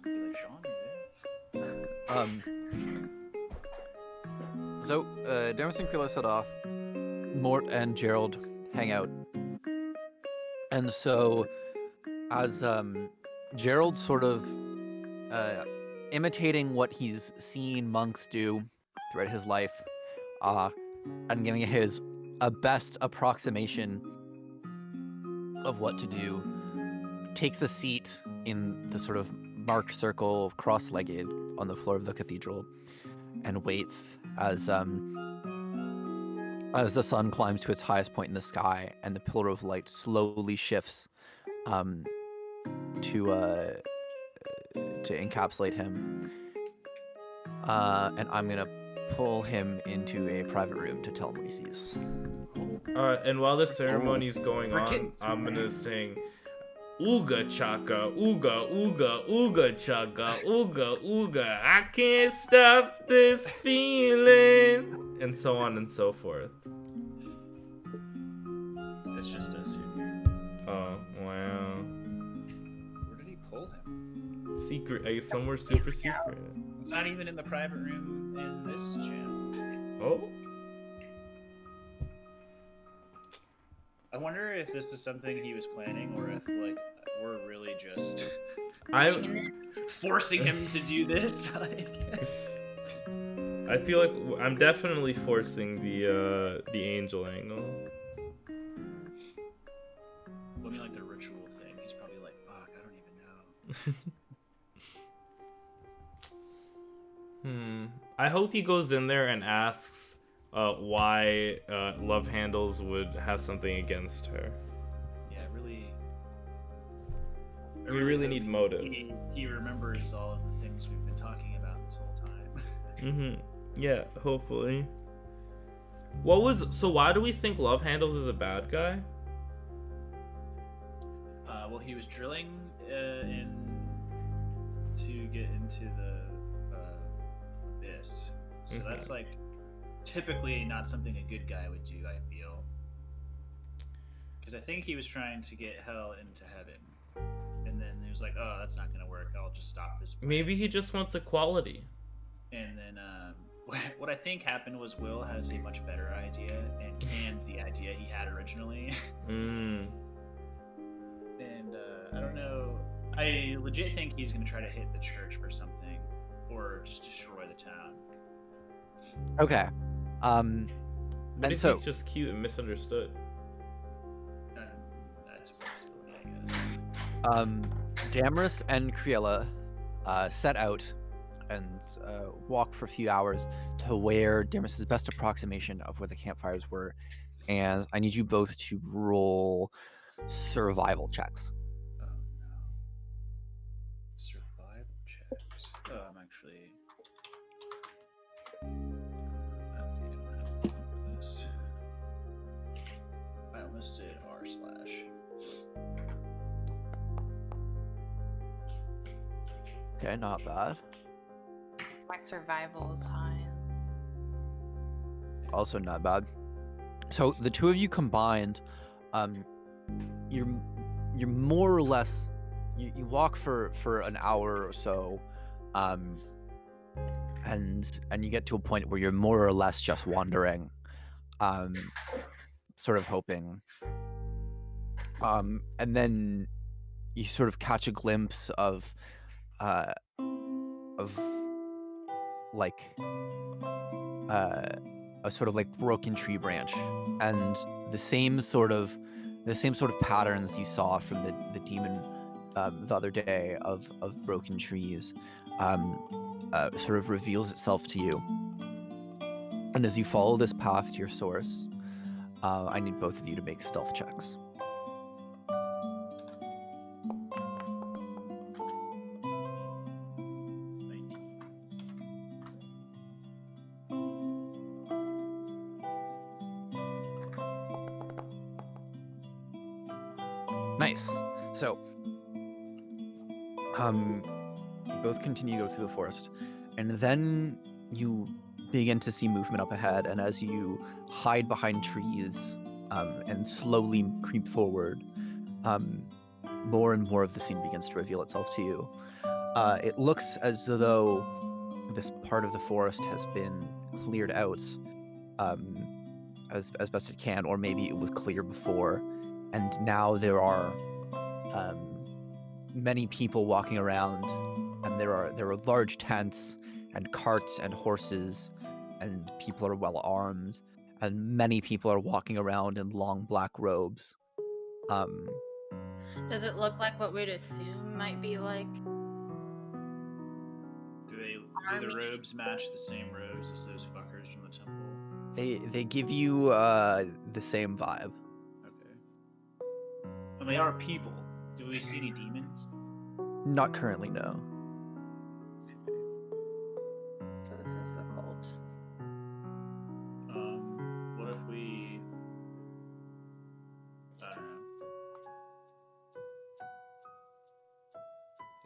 Be like, Sean, you there? So, Damas and Krilla set off. Mort and Gerald hang out. And so, as Gerald sort of imitating what he's seen monks do throughout his life, and giving his best approximation of what to do, takes a seat in the sort of marked circle, cross-legged, on the floor of the cathedral, and waits as the sun climbs to its highest point in the sky, and the pillar of light slowly shifts to encapsulate him. And I'm gonna pull him into a private room to tell him what he sees. And while the ceremony's going on, I'm gonna sing Ooga chaka, ooga, ooga, ooga chaka, ooga, ooga, I can't stop this feeling, and so on and so forth. It's just us here. Oh, wow. Where did he pull him? Secret, I guess somewhere super secret. It's not even in the private room in this channel. Oh? I wonder if this is something he was planning, or if like we're really just forcing him to do this. I feel like I'm definitely forcing the angel angle. I mean, like the ritual thing. He's probably like, "Fuck, I don't even know." I hope he goes in there and asks why Love Handles would have something against her. Yeah, really. We really need motive. He remembers all of the things we've been talking about this whole time. Yeah, hopefully. So why do we think Love Handles is a bad guy? Well, he was drilling in to get into the abyss. So that's like typically not something a good guy would do, I feel. Because I think he was trying to get hell into heaven. And then he was like, oh, that's not going to work. I'll just stop this plan. Maybe he just wants equality. And then what I think happened was Will has a much better idea and canned the idea he had originally. And I don't know. I legit think he's going to try to hit the church for something. Or just destroy the town. Okay. What if he's just cute and misunderstood? That's a possibility, I guess. Damaris and Kriella set out and walk for a few hours to where Damaris's best approximation of where the campfires were, and I need you both to roll survival checks. Oh no. Survival checks. Oh, I'm actually. I almost did r/. Okay, not bad. My survival is high. Also not bad. So the two of you combined, you're more or less you walk for an hour or so, and you get to a point where you're more or less just wandering, sort of hoping, and then you sort of catch a glimpse of like a sort of like broken tree branch, and the same sort of patterns you saw from the demon the other day of broken trees sort of reveals itself to you. And as you follow this path to your source, I need both of you to make stealth checks. Nice. So, you both continue to go through the forest, and then you begin to see movement up ahead, and as you hide behind trees and slowly creep forward, more and more of the scene begins to reveal itself to you. It looks as though this part of the forest has been cleared out as best it can, or maybe it was clear before, and now there are many people walking around, and there are large tents and carts and horses, and people are well armed, and many people are walking around in long black robes. Does it look like what we'd assume might be like? Do the robes match the same robes as those fuckers from the temple? They give you the same vibe. Okay. And they are people. Do we see any demons? Not currently, no. So this is the cult. What if we... I don't know.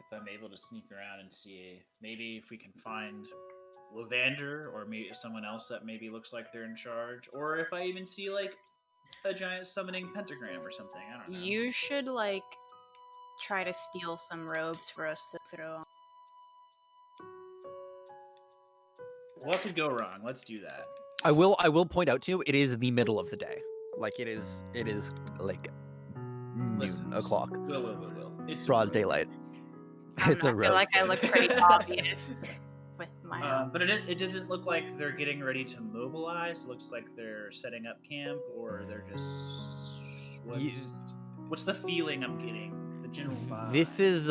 If I'm able to sneak around and see, maybe if we can find Lavander, or maybe someone else that maybe looks like they're in charge, or if I even see like a giant summoning pentagram or something. I don't know. You should like try to steal some robes for us to throw. What could go wrong? Let's do that. I will point out to you, it is the middle of the day. Like it is like noon o'clock. Will. It's broad daylight. It's I feel like I look pretty obvious with my. But it doesn't look like they're getting ready to mobilize. It looks like they're setting up camp, or they're just. What's the feeling I'm getting? The general vibe. This is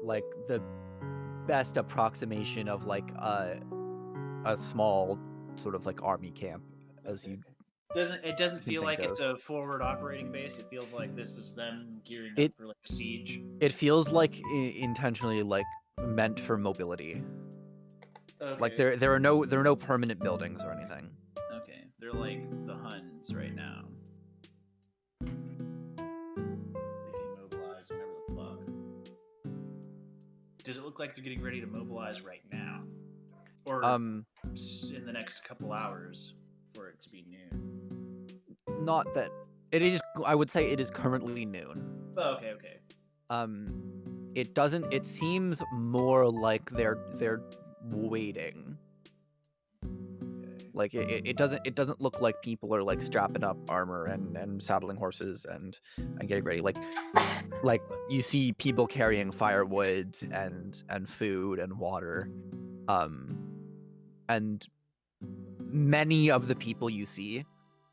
like the best approximation of like a small sort of like army camp as you. It doesn't feel like think it's a forward operating base. It feels like this is them gearing up for like a siege. It feels like intentionally like meant for mobility. Okay. Like there are no permanent buildings or anything. Okay, they're like the Huns right now. They can mobilize whenever the fuck. Does it look like they're getting ready to mobilize right now, or in the next couple hours for it to be noon? Not that it is. I would say it is currently noon. Oh, okay. It doesn't. It seems more like they're waiting. Okay. Like it doesn't look like people are like strapping up armor and saddling horses and getting ready. Like you see people carrying firewood and food and water, and many of the people you see,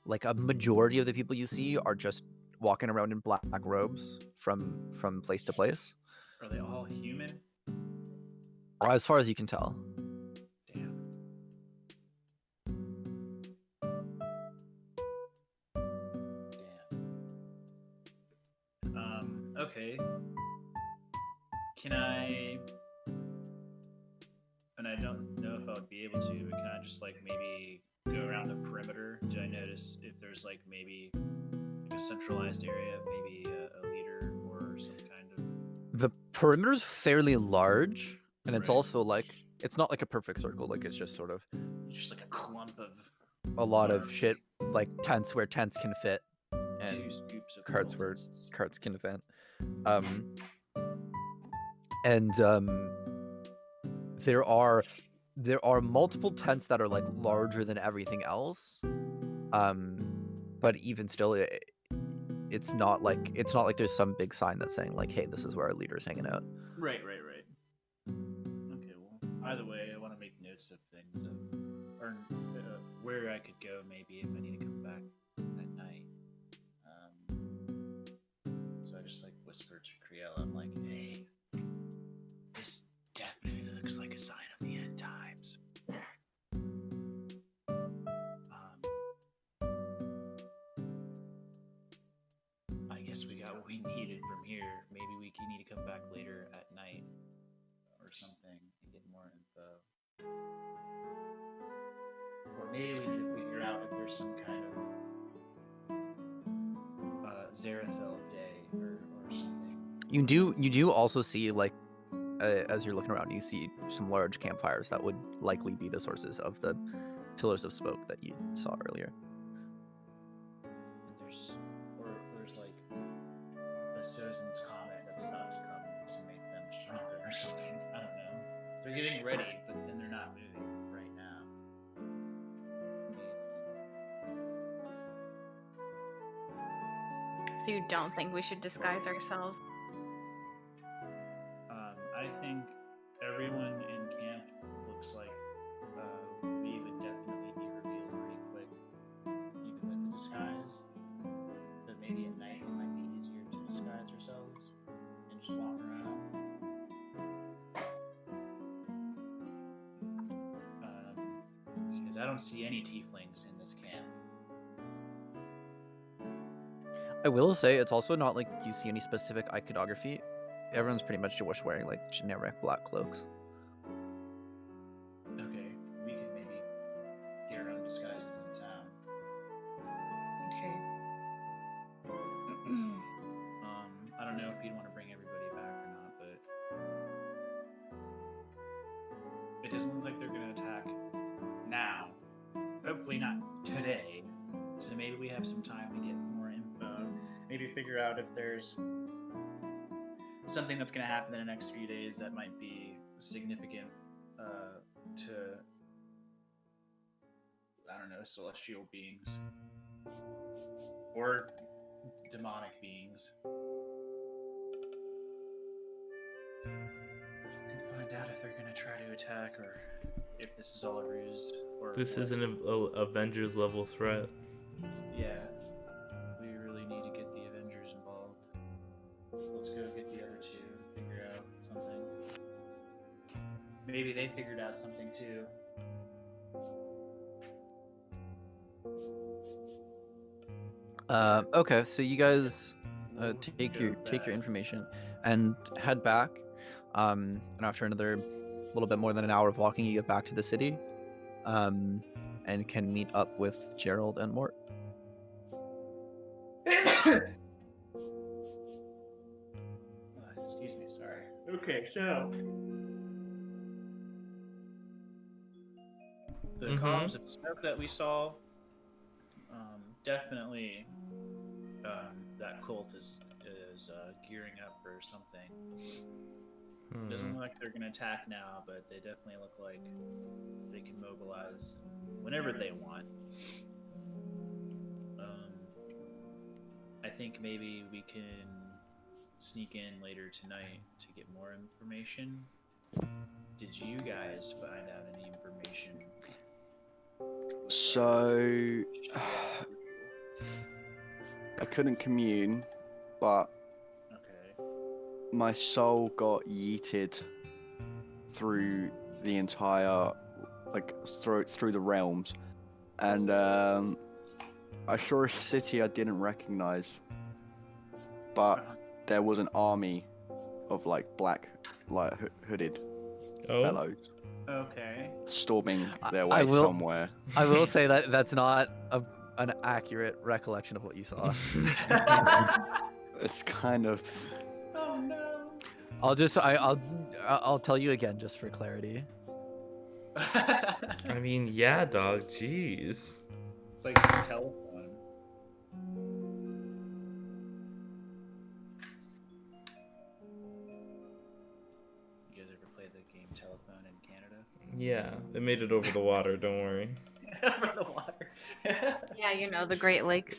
like a majority of the people you see, are just walking around in black robes from place to place. Are they all human? As far as you can tell. Damn. Okay. Can I... And I don't know if I would be able to, but can I just like maybe go around the perimeter? Do I notice if there's like maybe like a centralized area, maybe a leader or some kind of... The perimeter's fairly large, and it's Right. also like it's not like a perfect circle. Like it's just sort of Just like a clump of... a lot of shit, like tents where tents can fit, and 2 scoops of carts where cultists. carts can fit. There are multiple tents that are like larger than everything else. But even still, it's not like there's some big sign that's saying like, hey, this is where our leader's hanging out. Right. Okay, well, either way, I want to make notes of things, or where I could go maybe if I need to come back at night. So I just like whisper to Criella, I'm like, hey, this definitely looks like a sign of the end times. I guess we got what we needed from here. Maybe we need to come back later at night or something and get more info. Or maybe we need to figure out if there's some kind of Zarathil day or something. You do also see like as you're looking around, you see some large campfires that would likely be the sources of the pillars of smoke that you saw earlier. And there's like a Sozin's or something. I don't know. They're getting ready, but then they're not moving right now. So you don't think we should disguise ourselves? I think everyone in camp looks like we would definitely be revealed pretty quick, even with the disguise. But maybe at night it might be easier to disguise ourselves and just walk around. Because I don't see any tieflings in this camp. I will say it's also not like you see any specific iconography. Everyone's pretty much just wearing like generic black cloaks. Okay, we could maybe get our own disguises in town. Okay. I don't know if you'd want to bring everybody back or not, but it doesn't look like they're going to attack now. Hopefully not today. So maybe we have some time to get more info. Maybe figure out if there's something that's going to happen in the next few days that might be significant to, I don't know, celestial beings or demonic beings. And find out if they're going to try to attack or if this is all a ruse. Or This what. is an Avengers level threat. Yeah. We really need to get the Avengers involved. Let's go get the other two, figure out something. Maybe they figured out something too. Okay, so you guys take Go your back. information and head back. And after another little bit more than an hour of walking, you get back to the city, and can meet up with Gerald and Mort. Excuse me, sorry. Okay, so the columns of smoke that we saw, definitely that cult is gearing up for something. Doesn't look like they're gonna attack now, but they definitely look like they can mobilize whenever they want. I think maybe we can sneak in later tonight to get more information. Did you guys find out any information? So I couldn't commune, but Okay. my soul got yeeted through the entire, like through the realms, and I saw a city I didn't recognize, but there was an army of like black, like hooded fellows Okay. storming their I way will- somewhere. I will say that that's not an accurate recollection of what you saw. It's kind of Oh no. I'll tell you again just for clarity. I mean, yeah, dog. Jeez. It's like a telephone. You guys ever played the game Telephone in Canada? Yeah, it made it over the water. Don't worry. For the water. Yeah, you know, the Great Lakes.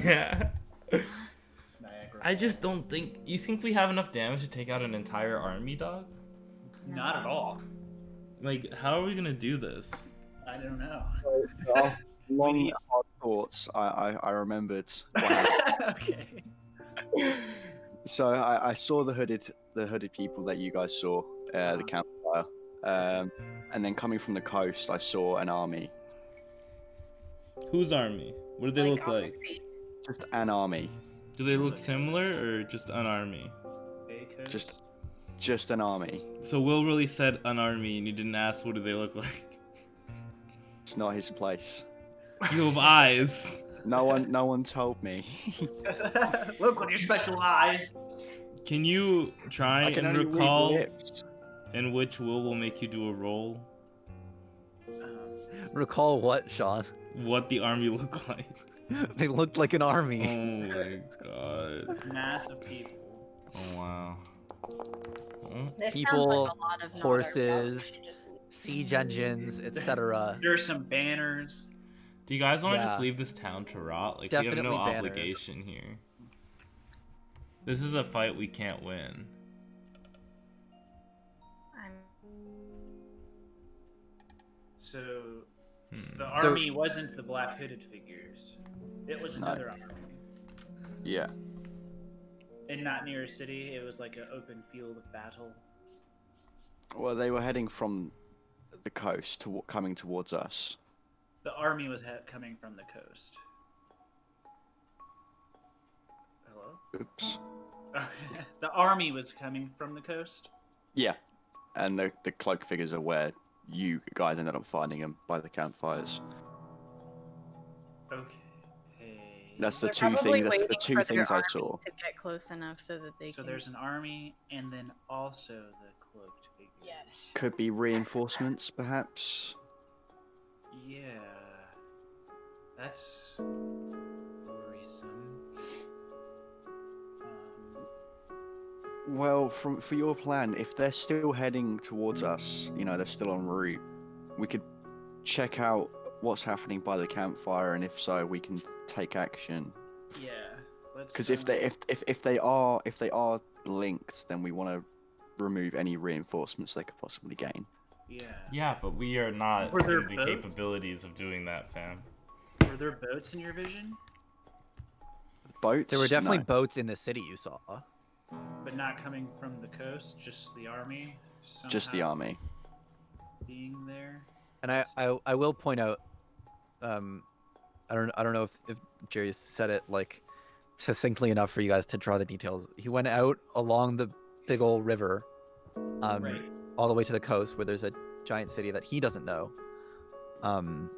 Yeah. Niagara I just Falls. don't think. You think we have enough damage to take out an entire army, dog? Not at all. Like, how are we gonna do this? I don't know. long hard thoughts. I remembered what happened. Okay. So I saw the hooded people that you guys saw, the campfire, and then coming from the coast, I saw an army, Whose army? What do they look on the like? sea. just an army, Do they look similar or just an army? just an army. So Will really said an army, and you didn't ask what do they look like. It's not his place. You have eyes. No one told me. Look with your special eyes. Can you try I can and only read recall lips. in which will make you do a roll? Recall what, Sean? What the army looked like? They looked like an Oh army. my god. Mass of people. Oh wow. Oh This People, sounds like a lot of not our horses, route. We should just- siege engines, etc. There's some banners. Do you guys want to just Yeah. leave this town to rot? Like, we have Definitely no banners. obligation here. This is a fight we can't win. I'm- So Hmm. the So- army wasn't the black hooded figures. It was No. another army. Yeah. And not near a city. It was like an open field of battle. Well, they were heading from the coast coming towards us. The army was coming from the coast. Hello? Oops. The army was coming from the coast. Yeah. And the cloak figures are where you guys ended up finding them by the campfires. Okay. That's the They're two probably things. That's the waiting two for things their I army saw. to get close enough so that they So can. there's an army and then also the cloaked figure. Yes. Could be reinforcements, perhaps. Yeah. That's worrisome. Well, for your plan, if they're still heading towards us, they're still en route, we could check out what's happening by the campfire, and if so, we can take action. Yeah. Let's. Because if they are linked, then we want to remove any reinforcements they could possibly gain. Yeah. Yeah, but we are not Were there in the boats? capabilities of doing that, fam. Were there boats in your vision? Boats? There were definitely No. boats in the city you saw. But not coming from the coast, just the army. Just the somehow army. being there. And I will point out, I don't know if Jerry said it like succinctly enough for you guys to draw the details. He went out along the big old river, Right. all the way to the coast where there's a giant city that he doesn't know. And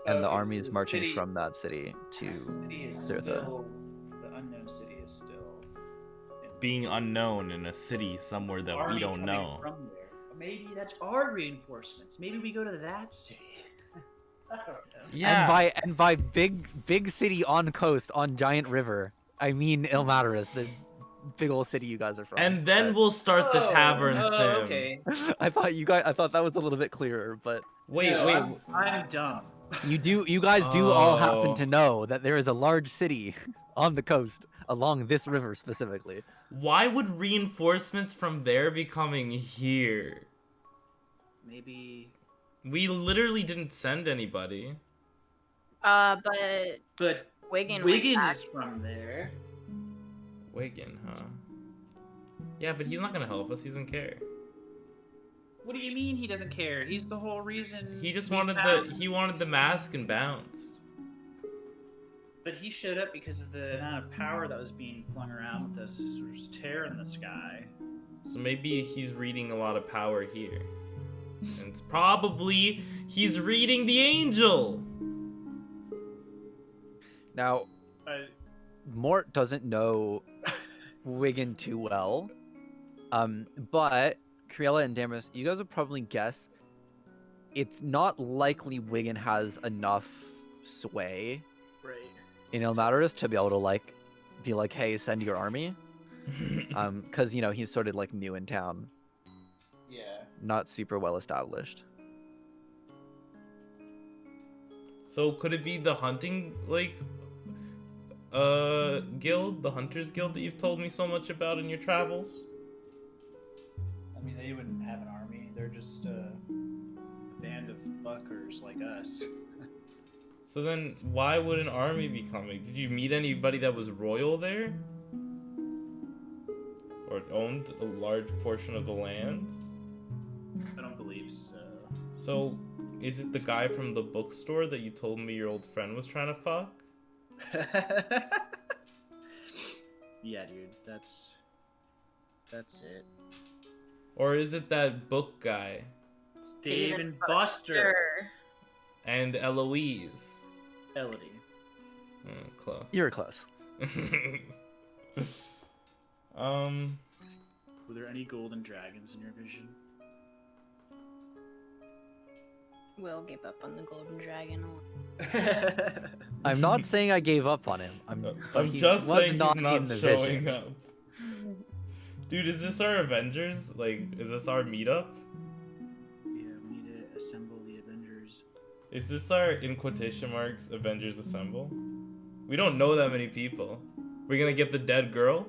the Okay, army so is the marching city- from that city to The city is Zertha. still. The unknown city is still. Being unknown in a city somewhere that we Army don't coming know. From there. Maybe that's our reinforcements. Maybe we go to that city. I don't know. Yeah. and by big city on coast on giant river, I mean Ilmaterus, the big old city you guys are from. And then we'll start the tavern sim. Okay. I thought that was a little bit clearer, but Wait, No, wait. I'm dumb. you guys do all happen Oh. to know that there is a large city on the coast along this river specifically. Why would reinforcements from there be coming here? Maybe. We literally didn't send anybody. But But Wigan. went Wigan back. is from there. Wigan, huh? Yeah, but he's not gonna help us. He doesn't care. What do you mean he doesn't care? He's the whole reason. He just we wanted found- he wanted the mask and bounced. But he showed up because of the amount of power that was being flung around with this tear in the sky. So maybe he's reading a lot of power here. And it's probably he's reading the angel. Now, Mort doesn't know Wigan too well, but Criella and Damaris, you guys would probably guess it's not likely Wigan has enough sway Right. in Ilmaterus to be able to be like, hey, send your army, because he's sort of like new in town, Yeah. not super well established. So could it be the hunting guild, the hunters guild that you've told me so much about in your travels? I mean, they wouldn't have an army. They're just a band of fuckers like us. So then why would an army be coming? Did you meet anybody that was royal there? Or owned a large portion of the land? I don't believe so. So is it the guy from the bookstore that you told me your old friend was trying to fuck? Yeah, dude. That's it. Or is it that book guy It's Dave and Buster. and Eloise? Elodie. Close. You're close. Were there any golden dragons in your vision? Will give up on the golden dragon. I'm not saying I gave up on him. I'm he just was saying not he's not in the showing vision. up. Dude, is this our Avengers? Like, is this our meetup? Yeah, we need to assemble the Avengers. Is this our, in quotation marks, Avengers Assemble? We don't know that many people. We're gonna get the dead girl?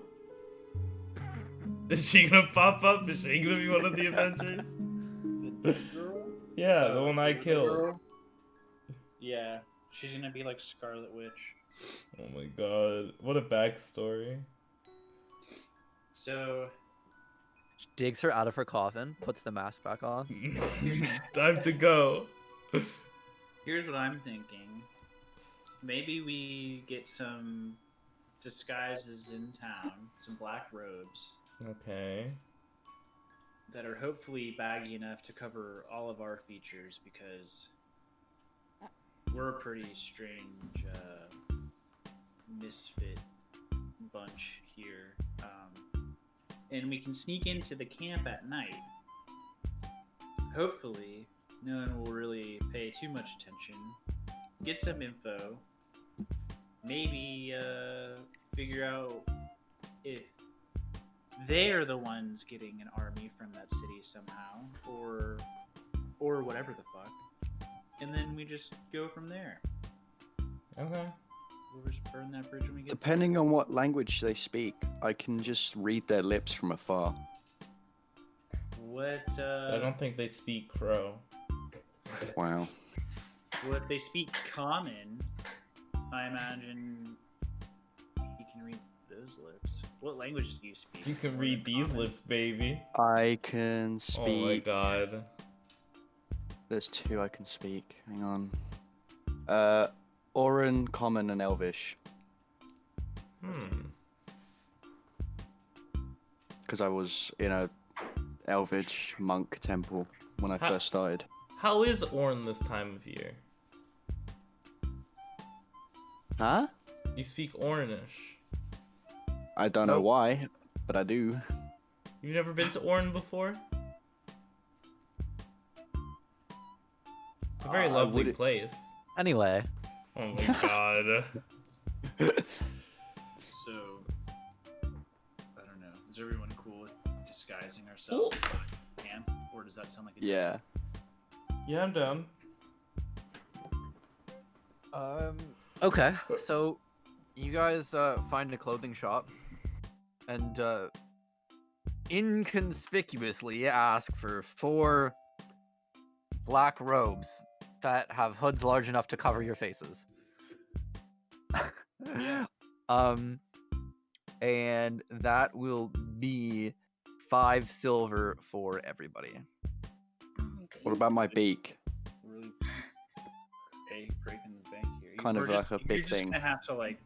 Is she gonna pop up? Is she gonna be one of the Avengers? The dead girl? Yeah, the one I killed. Girl? Yeah, she's gonna be like Scarlet Witch. Oh my god. What a backstory. So, She digs her out of her coffin, puts the mask back on. Time to go. here's what I'm thinking. Maybe we get some disguises in town, some black robes Okay. that are hopefully baggy enough to cover all of our features because we're a pretty strange misfit bunch here. And we can sneak into the camp at night. Hopefully, no one will really pay too much attention. Get some info. Maybe figure out if they're the ones getting an army from that city somehow, or whatever the fuck. And then we just go from there. Okay. We'll just burn that bridge when we get Depending on what language they speak, I can just read their lips from afar. What I don't think they speak Crow. Wow. what they speak common, I imagine you can read those lips. What languages do you speak? You can more read than these common? lips, baby. I can speak. Oh my god. There's two I can speak. Hang on. Oran, Common, and Elvish. Because I was in a Elvish monk temple when I first started. How is Orn this time of year? Huh? You speak Ornish. I don't know why, but I do. You've never been to Orn before? It's a very lovely would it- place. Anyway, Oh my god. So, I don't know. Is everyone cool with disguising ourselves? Camp? Or does that sound like a Yeah. Yeah, I'm down. okay, so you guys find a clothing shop and inconspicuously ask for 4 black robes that have hoods large enough to cover your faces. Yeah. And that will be 5 silver for everybody. Okay. What about my beak? really breaking the bank here? Kind of We're like a big you're just thing. gonna have to like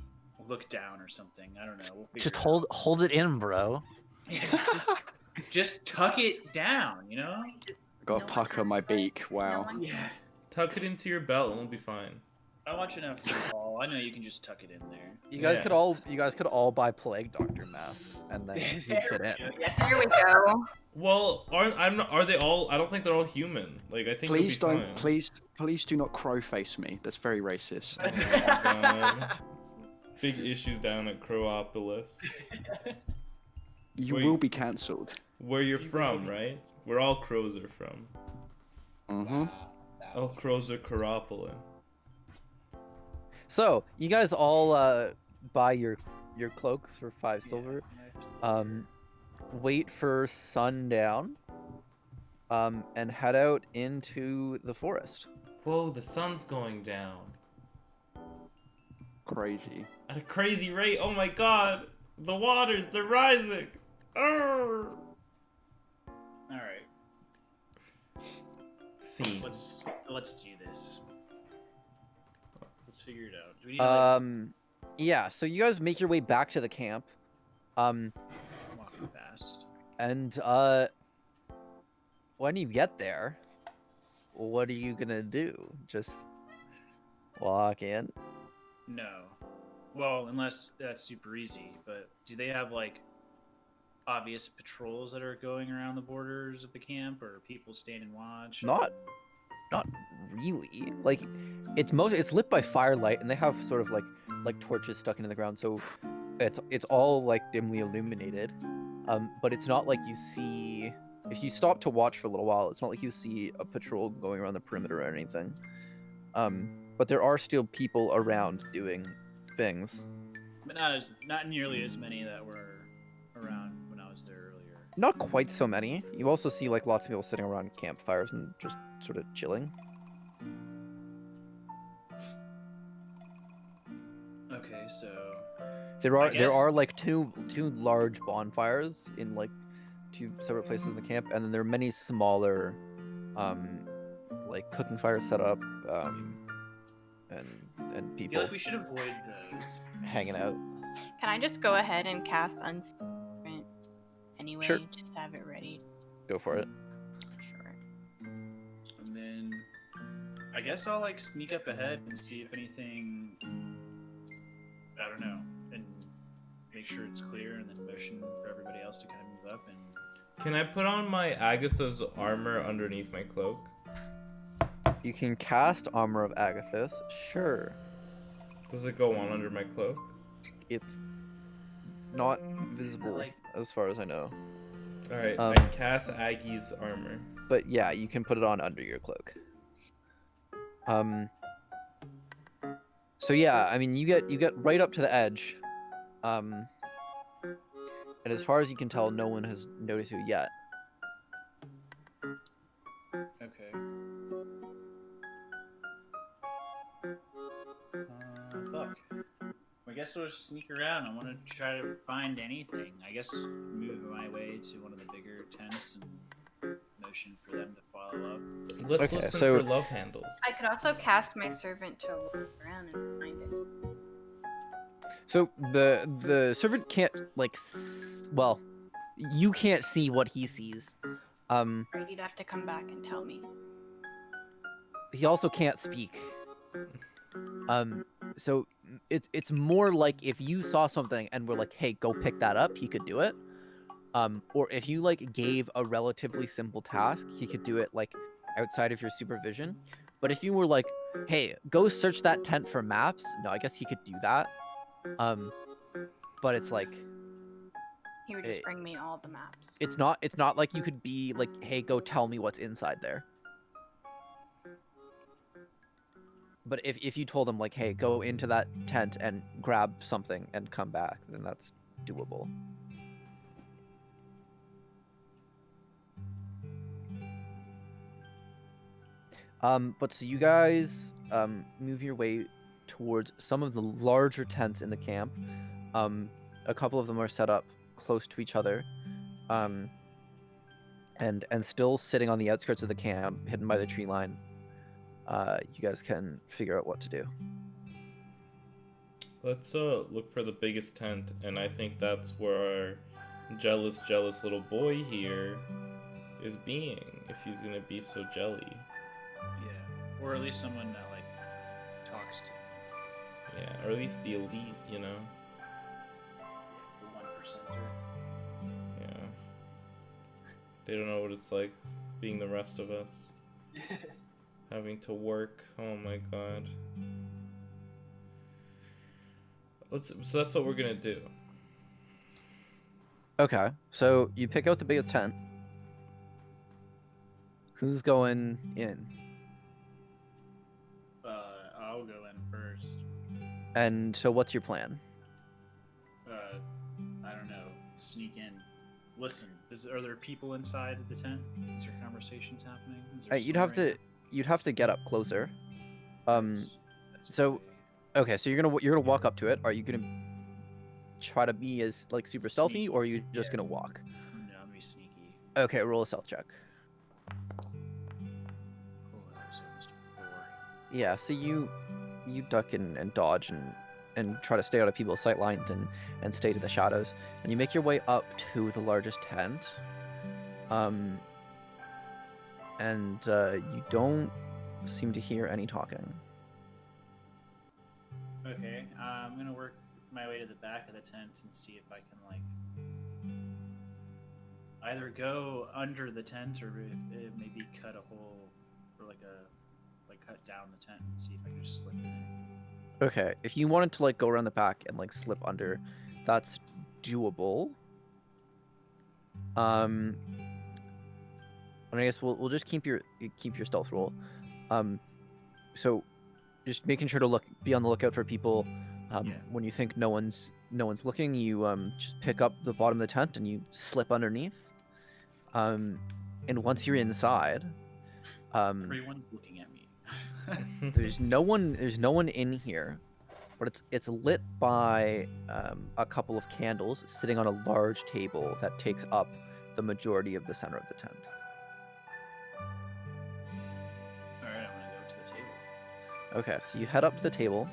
look down or something. I don't know. We'll figure Just it out. hold it in, bro. Yeah, just tuck it down, you know? Got No a pucker one- my beak. no Wow. one- Yeah. Tuck it into your belt and we'll be fine. I watch enough football. I know you can just tuck it in there. You guys Yeah. could all buy plague doctor masks and then you'd fit in. Here we go. Well, are they all? I don't think they're all human. Like I think. they'll Please be don't. fine. Please do not crow face me. That's very racist. Oh my god. Big issues down at Crowopolis. You Wait. will be cancelled. Where you're from, right? Where all crows are from. Mm-hmm. All crows are Crowopolin. So you guys all buy your cloaks for 5 silver. Wait for sundown. And head out into the forest. Whoa, the sun's going down Crazy. at a crazy rate. Oh my god, the waters, they're rising. Arrgh. All right. Scene. Let's do this. Let's figure it out. Do we need to Yeah, so you guys make your way back to the camp. like, walk fast? And when you get there, what are you gonna do? Just walk in? No. Well, unless that's super easy. But do they have like obvious patrols that are going around the borders of the camp, or people standing watch? Not really. Like it's lit by firelight, and they have sort of like torches stuck into the ground, so it's all like dimly illuminated. But it's not like you see. If you stop to watch for a little while, it's not like you see a patrol going around the perimeter or anything. But there are still people around doing things. But not nearly as many that were around when I was there earlier. Not quite so many. You also see like lots of people sitting around campfires and just sort of chilling. Okay, so There I guess- are like two large bonfires in like two separate places in the camp, and then there are many smaller like cooking fires set up, and I feel people like we should avoid those. hanging out. Can I just go ahead and cast Unseen anyway? Sure. Just have it ready. Go for it. Sure. And then I guess I'll like sneak up ahead and see if anything. I don't know, and make sure it's clear, and then motion for everybody else to kind of move up. And Can I put on my Agatha's armor underneath my cloak? You can cast Armor of Agathis. Sure. Does it go on under my cloak? It's not visible like- as far as I know. Alright, Um, I cast Aggie's armor. But yeah, you can put it on under your cloak. So yeah, I mean, you get right up to the edge, and as far as you can tell, no one has noticed you yet. okay. Fuck. I guess we'll just sneak around. I want to try to find anything. I guess move my way to one of the bigger tents and motion for them to follow up. Let's Okay, listen so- for love handles. I could also cast my servant to walk around and find it. So the servant can't like, well, you can't see what he sees. Or he'd have to come back and tell me. He also can't speak. So it's more like if you saw something and were like, hey, go pick that up, he could do it. Or if you like gave a relatively simple task, he could do it like outside of your supervision. But if you were like, hey, go search that tent for maps, no, I guess he could do that. But it's like He would just Eh, bring me all the maps. it's not like you could be like, hey, go tell me what's inside there. But if you told him like, hey, go into that tent and grab something and come back, then that's doable. But so you guys move your way towards some of the larger tents in the camp. A couple of them are set up close to each other, and still sitting on the outskirts of the camp, hidden by the tree line. You guys can figure out what to do. Let's look for the biggest tent, and I think that's where our jealous little boy here is being, if he's gonna be so jelly. Yeah, or at least someone that like talks to Yeah, or at least the elite, you know? the 1%er. Yeah. They don't know what it's like being the rest of us. Having to work. Oh my god. So that's what we're gonna do. Okay, so you pick out the biggest tent. Who's going in? I'll go in first. And so what's your plan? I don't know. Sneak in. Listen, are there people inside the tent? Is there conversations happening? Is there You'd have to get up closer. That's so- okay. Okay, so you're gonna walk up to it. Are you gonna try to be as like super stealthy, Sneaky, or are you just yeah. gonna walk? No, I'm gonna be sneaky. Okay, roll a stealth check. Oh, that was almost a 4. Yeah, so you duck and dodge and try to stay out of people's sight lines and stay to the shadows. And you make your way up to the largest tent. And you don't seem to hear any talking. Okay, I'm gonna work my way to the back of the tent and see if I can like either go under the tent or if maybe cut a hole or like cut down the tent and see if I can just slip in. Okay, if you wanted to like go around the back and like slip under, that's doable. And I guess we'll just keep your stealth roll. So just making sure to be on the lookout for people. When you think no one's looking, you just pick up the bottom of the tent and you slip underneath. And once you're inside, everyone's looking at me. there's no one in here, but it's lit by a couple of candles sitting on a large table that takes up the majority of the center of the tent. All right, I'm gonna go to the table. Okay, so you head up to the table,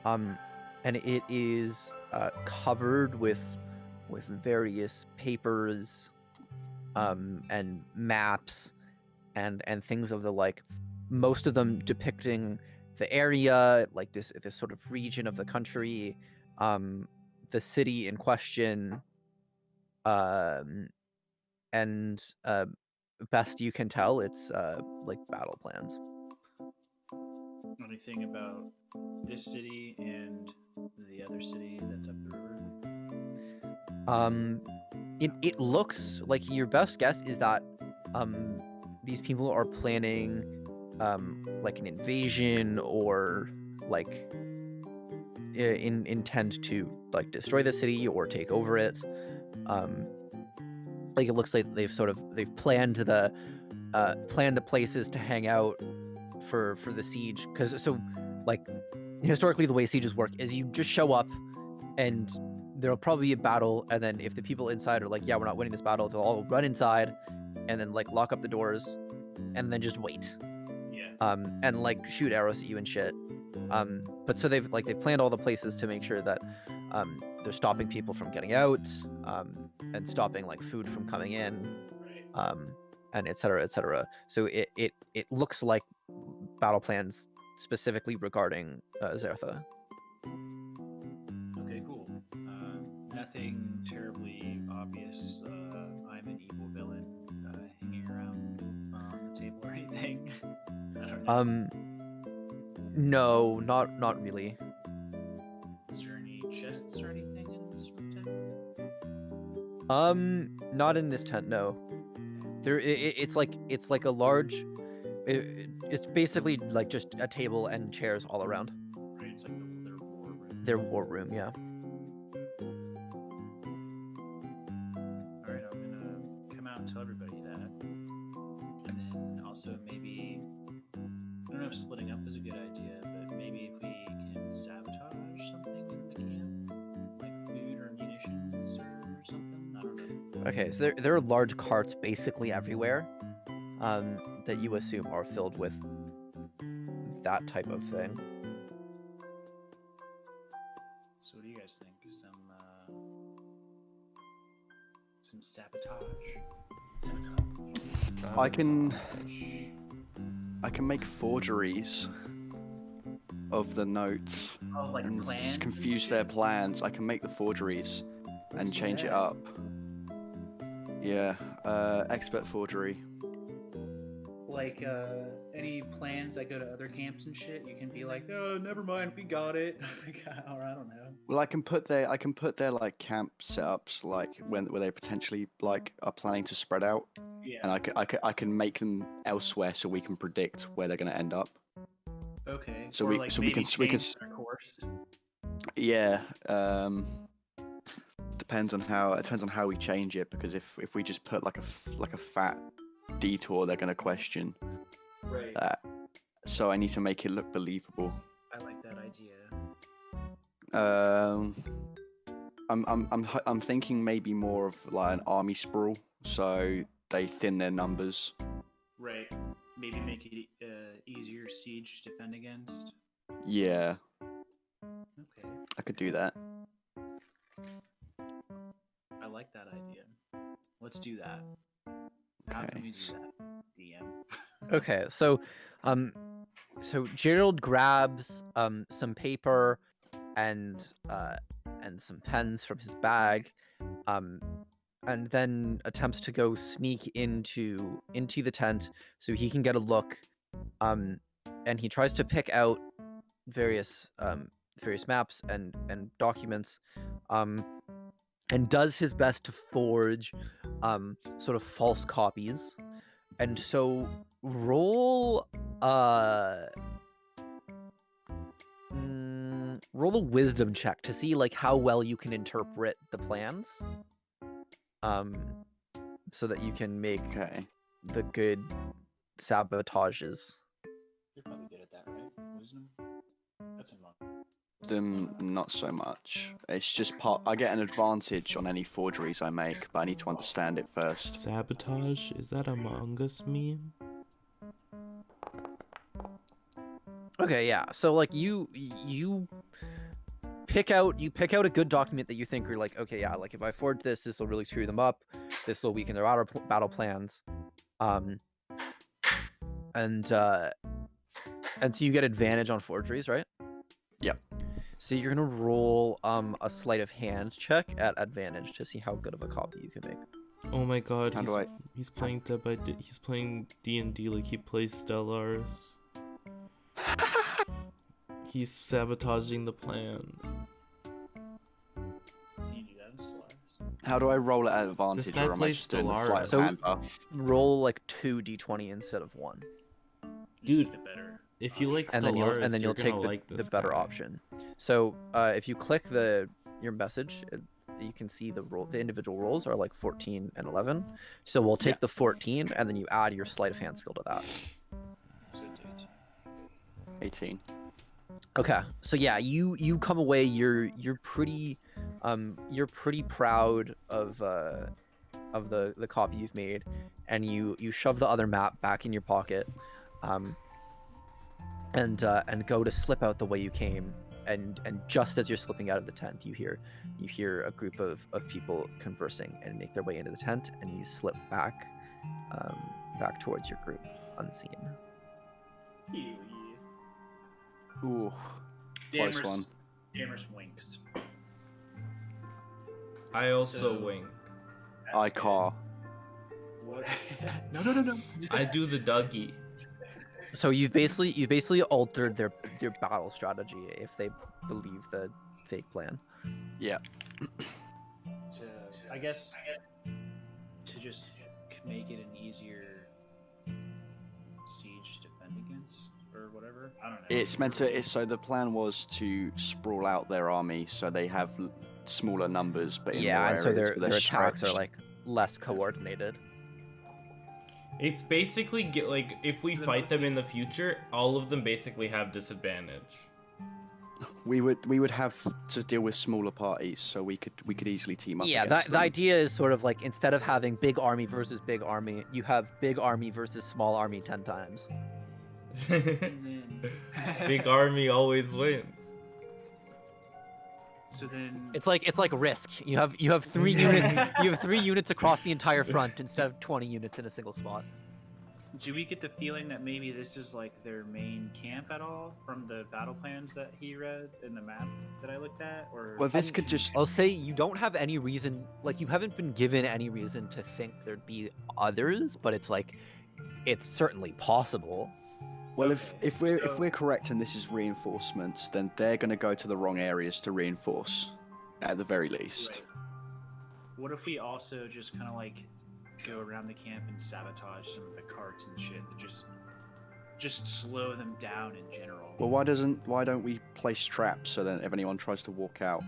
and it is covered with various papers, and maps, and things of the like. Most of them depicting the area, like this sort of region of the country, the city in question, and best you can tell, it's like battle plans. Anything about this city and the other city that's up the river? It looks like your best guess is that these people are planning like an invasion, or like intend to like destroy the city or take over it. Like it looks like they've planned the places to hang out for the siege, because so like historically the way sieges work is you just show up and there'll probably be a battle, and then if the people inside are like, yeah, we're not winning this battle, they'll all run inside and then like lock up the doors and then just wait. And like shoot arrows at you and shit. But so they've planned all the places to make sure that they're stopping people from getting out, and stopping like food from coming in, and et cetera. So it looks like battle plans specifically regarding Zertha. Okay, cool. Nothing terribly obvious. I'm an evil villain hanging around on the table or anything. I don't know. No, not really. Is there any chests or anything in this tent? Not in this tent, no. It's like a large. It's basically like just a table and chairs all around. Right, it's like their war room. Their war room, yeah. All right, I'm gonna come out and tell everybody that, and then also maybe, I don't know if splitting up is a good idea, but maybe if we can sabotage something in the camp, like food or munitions or something. I don't know. Okay, so there are large carts basically everywhere, that you assume are filled with that type of thing. So what do you guys think? Some sabotage? I can make forgeries of the notes Oh, like and plans? confuse their plans. I can make the forgeries and do change it that. up. Yeah, expert forgery. Like any plans that go to other camps and shit, you can be like, oh, never mind, we got it. Or I don't know. Well, I can put their like camp setups, like where they potentially like are planning to spread out, Yeah. and I can make them elsewhere so we can predict where they're going to end up. Okay. So or we- like so we maybe can- change their course. Yeah. Depends on how we change it, because if we just put like a fat detour, they're going to question Right. that. So I need to make it look believable. I like that idea. I'm thinking maybe more of like an army sprawl, so they thin their numbers. Right. Maybe make it easier siege to defend against. Yeah, Okay. I could do that. I like that idea. Let's do that. How can we do that, DM? Okay, so Gerald grabs some paper and some pens from his bag, and then attempts to go sneak into the tent so he can get a look, and he tries to pick out various maps and documents, and does his best to forge sort of false copies. And so roll roll a wisdom check to see like how well you can interpret the plans. So that you can make the good sabotages. You're probably good at that, right? Wisdom? That's a monk. Them not so much. It's just part. I get an advantage on any forgeries I make, but I need to understand it first. Sabotage? Is that Among Us meme? Okay, yeah. So like you pick out a good document that you think are like, okay, yeah, like if I forge this will really screw them up. This will weaken their battle plans. And so you get advantage on forgeries, right? Yep. So you're gonna roll a sleight of hand check at advantage to see how good of a copy you can make. Oh my god, How he's playing Dead by Day. He's playing D&D like he plays Stellaris. He's sabotaging the plans. Can you do that in Stellaris? How do I roll it at advantage, guy or am I plays just doing the Stellaris. sleight of So- hand buff? Roll like 2d20 instead of 1. You Dude, take the better. If you like And Stellaris, then you'll you're take gonna like the this better guy. option. So if you click your message, you can see the individual rolls are like 14 and 11. So we'll take the 14 and then you add your sleight of hand skill to that. So it's 18. Okay, so yeah, you come away. You're pretty proud of the copy you've made, and you shove the other map back in your pocket, and go to slip out the way you came. And just as you're slipping out of the tent, you hear a group of people conversing and make their way into the tent, and you slip back towards your group unseen. Ooh, close one. Dammers winks. I also So- wink. I car. What? No. I do the Dougie. So you basically altered their battle strategy if they believe the fake plan. Yeah. I guess to just make it an easier siege to defend against or whatever. I don't know. It's meant to. So the plan was to sprawl out their army so they have smaller numbers, but in more Yeah, and so areas, their but they're attacks are stretched. like less coordinated. It's basically like if we fight them in the future, all of them basically have disadvantage. We would have to deal with smaller parties, so we could easily team up. Yeah, against the them. idea is sort of like instead of having big army versus big army, you have big army versus small army 10 times. Big army always wins. So then It's like Risk. You have 3 units. You have 3 units across the entire front instead of 20 units in a single spot. do we get the feeling that maybe this is like their main camp at all from the battle plans that he read in the map that I looked at? Or Well, this could just. I'll say you don't have any reason, like you haven't been given any reason to think there'd be others, but it's like it's certainly possible. Well, Okay, if we're correct and this is reinforcements, then they're going to go to the wrong areas to reinforce, at the very least. Right. What if we also just kind of like go around the camp and sabotage some of the carts and shit to just slow them down in general? Well, why don't we place traps so that if anyone tries to walk out,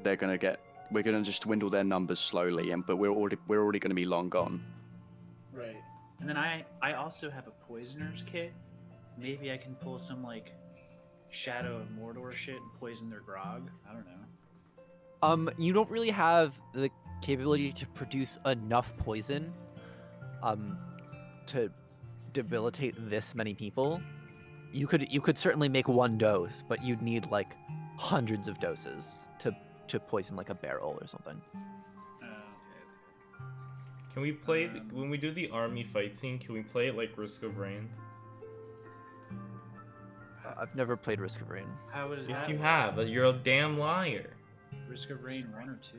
we're gonna just dwindle their numbers slowly, but we're already gonna be long gone. Right. And then I also have a poisoner's kit. Maybe I can pull some like Shadow of Mordor shit and poison their grog. I don't know. You don't really have the capability to produce enough poison, to debilitate this many people. You could certainly make 1 dose, but you'd need like hundreds of doses to poison like a barrel or something. Okay. Can we play when we do the army fight scene? Can we play it like Risk of Rain? I've never played Risk of Rain. How is Yes, that? you work? have. You're a damn liar. Risk of Rain 1 or 2?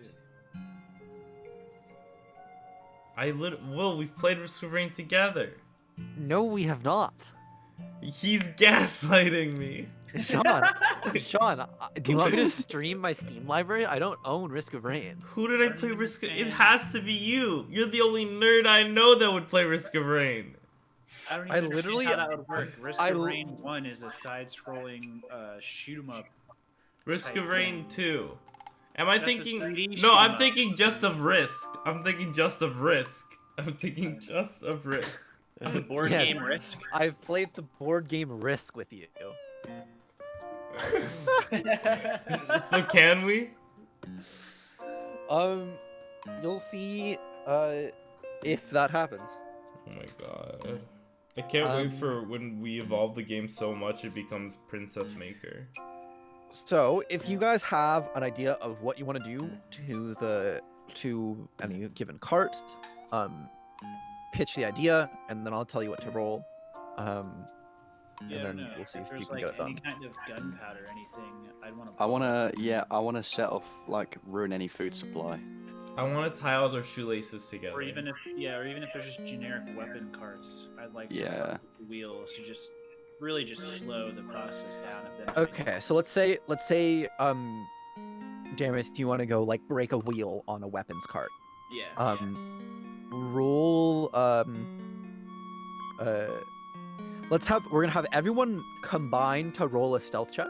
Well, we've played Risk of Rain together. No, we have not. He's gaslighting me. Sean, do you want me to stream my Steam library? I don't own Risk of Rain. Who did I play Risk of... It has to be you. You're the only nerd I know that would play Risk of Rain. I don't I even literally- understand how that would work. Risk of Rain 1 is a side-scrolling shoot 'em up. Risk of Rain 2. Am I That's a thinking... 3D No, I'm shoot 'em up. thinking just of Risk. I'm thinking just of Risk. The board Yeah. game Risk. I've played the board game Risk with you. So can we? You'll see if that happens. Oh my god. I can't wait for when we evolve the game so much it becomes Princess Maker. So, if you guys have an idea of what you want to do to any given cart, pitch the idea, and then I'll tell you what to roll. Yeah, and then no, we'll see if you there's can like get it any done. kind of gunpowder, anything, I'd want to. I wanna set off like ruin any food supply. I want to tie all their shoelaces together. Or even if there's just generic weapon carts, I'd like to Yeah. have the wheels to just really just slow the process down. If them Okay, so let's say, Damaris, you want to go like break a wheel on a weapons cart. Yeah. Roll, we're gonna have everyone combine to roll a stealth check.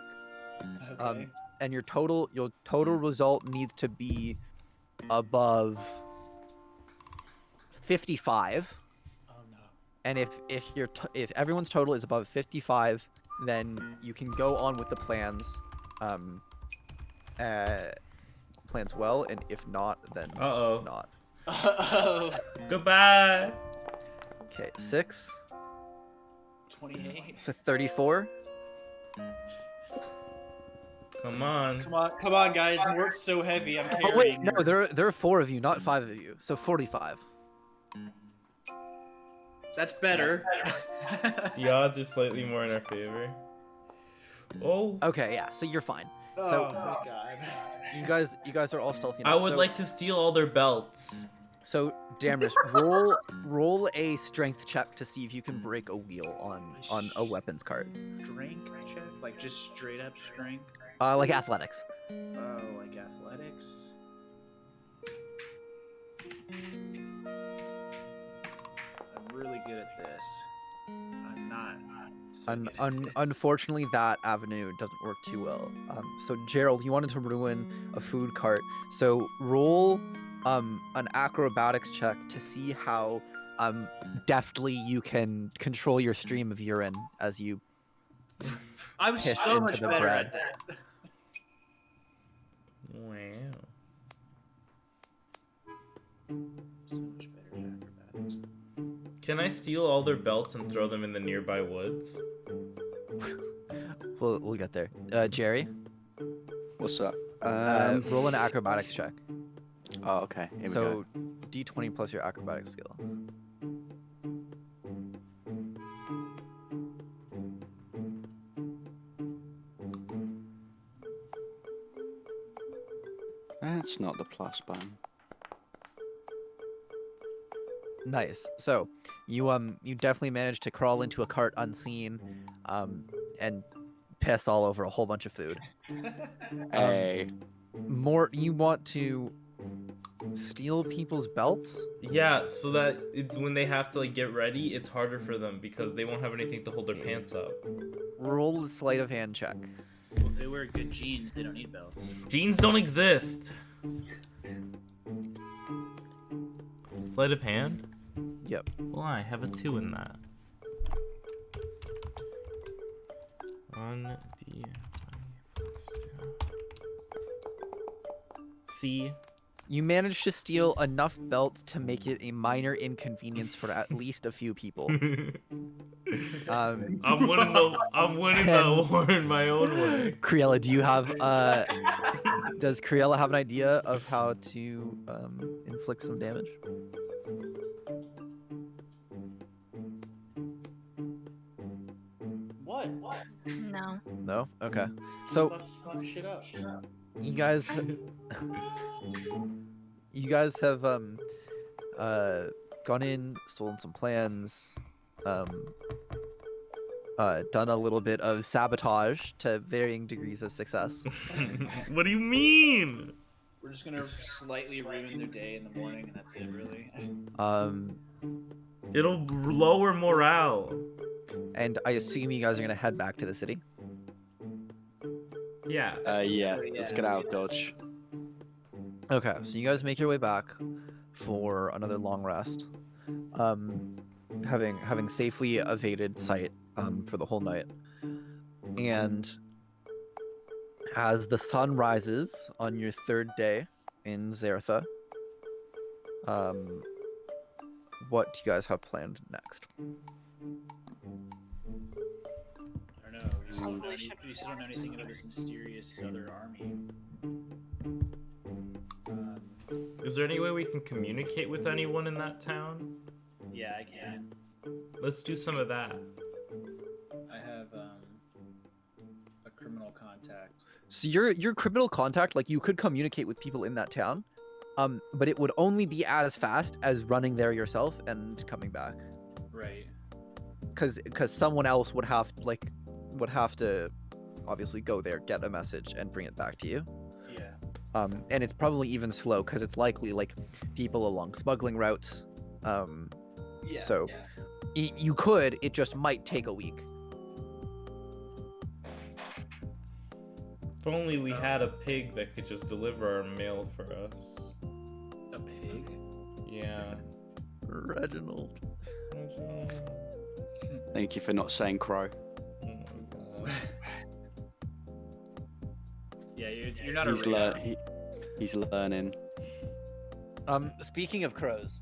Okay. And your total result needs to be above 55. Oh no. And if everyone's total is above 55, then you can go on with the plans well, and if not, then Uh-oh. not. Oh. Goodbye. Okay, 6. 28. So 34. Come on. Come on, guys! Work's so heavy. I'm carrying. Oh wait, no, there are 4 of you, not 5 of you. So 45. That's better. The odds are slightly more in our favor. Oh. Okay, yeah, so you're fine. Oh So my god. you guys are all stealthy I enough. would so, like to steal all their belts. So Damaris, roll a strength check to see if you can break a wheel on a weapons cart. Strength check, like just straight up strength. Like athletics. Oh, like athletics. I'm really good at this. I'm not. So good at this. Unfortunately, that avenue doesn't work too well. So Gerald, you wanted to ruin a food cart. So roll an acrobatics check to see how deftly you can control your stream of urine as you I'm piss so into much the better bread. at that. Wow. So much better at acrobatics. Can I steal all their belts and throw them in the nearby woods? We'll get there. Jerry, What's up? roll an acrobatics check. Oh, okay. Here we go. So D20 plus your acrobatics skill. That's not the plus button. Nice. So you definitely managed to crawl into a cart unseen, and piss all over a whole bunch of food. Hey. You want to steal people's belts? Yeah, so that it's when they have to like get ready, it's harder for them because they won't have anything to hold their pants up. Roll a sleight of hand check. Well, if they wear good jeans, they don't need belts. Jeans don't exist. Sleight of hand? Yep. Well, I have a 2 in that. 1d20 plus 2. C. You managed to steal enough belts to make it a minor inconvenience for at least a few people. I'm winning the war in my own way. Criella, do you have does Criella have an idea of how to inflict some damage? What? No. No? Okay. So Fuck shit up. you guys have gone in, stolen some plans, done a little bit of sabotage to varying degrees of success. What do you mean? We're just gonna slightly ruin their day in the morning, and that's it, really. It'll lower morale. And I assume you guys are gonna head back to the city. Yeah. Yeah. Let's get out of Dodge. Okay, so you guys make your way back for another long rest. Having safely evaded sight for the whole night. And as the sun rises on your third day in Zertha, what do you guys have planned next? I don't know. We still don't know anything about this mysterious other army. Is there any way we can communicate with anyone in that town? Yeah, I can. Let's do some of that. I have a criminal contact. So your criminal contact, like you could communicate with people in that town, but it would only be as fast as running there yourself and coming back. Right. Because someone else would have to obviously go there, get a message, and bring it back to you. Yeah. And it's probably even slow because it's likely like people along smuggling routes. Yeah. So you could. It just might take a week. If only we had a pig that could just deliver our mail for us. A pig? Yeah. Reginald. Thank you for not saying crow. Oh my god. Yeah, you're not a He's learning. Speaking of crows,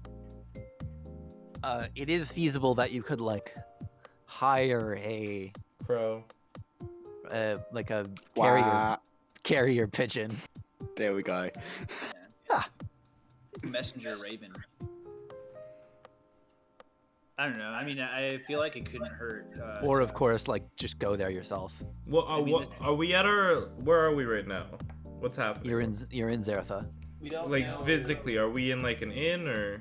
it is feasible that you could like hire a Crow. like a Wah. carrier pigeon. There we go. messenger raven. I don't know. I mean, I feel like it couldn't hurt. Or of course, like just go there yourself. Well, I mean, what are we at our? Where are we right now? What's happening? You're in Zertha. we don't Like know, physically, are we in like an inn or?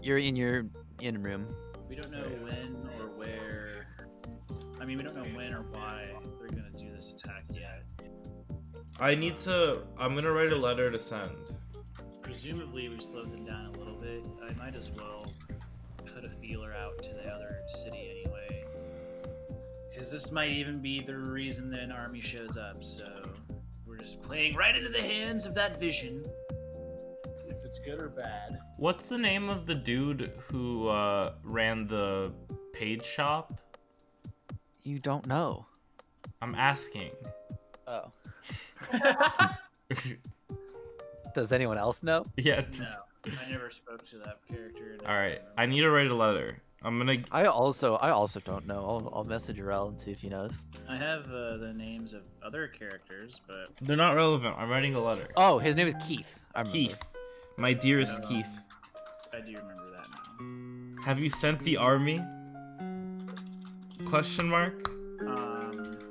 You're in your inn room. We don't know when or where. I mean, we don't know when or why they're gonna do this attack yet. I'm gonna write a letter to send. Presumably, we slowed them down a little bit. I might as well put a feeler out to the other city anyway, because this might even be the reason that an army shows up. So we're just playing right into the hands of that vision. If it's good or bad. What's the name of the dude who ran the page shop? You don't know. I'm asking. Oh. Does anyone else know? Yeah. No, I never spoke to that character. All right. I need to write a letter. I'm gonna. I also don't know. I'll message Rel and see if he knows. I have the names of other characters, but They're not relevant. I'm writing a letter. Oh, his name is Keith. I remember. Keith, my dearest Keith. I do remember that now. Have you sent the army? Question mark.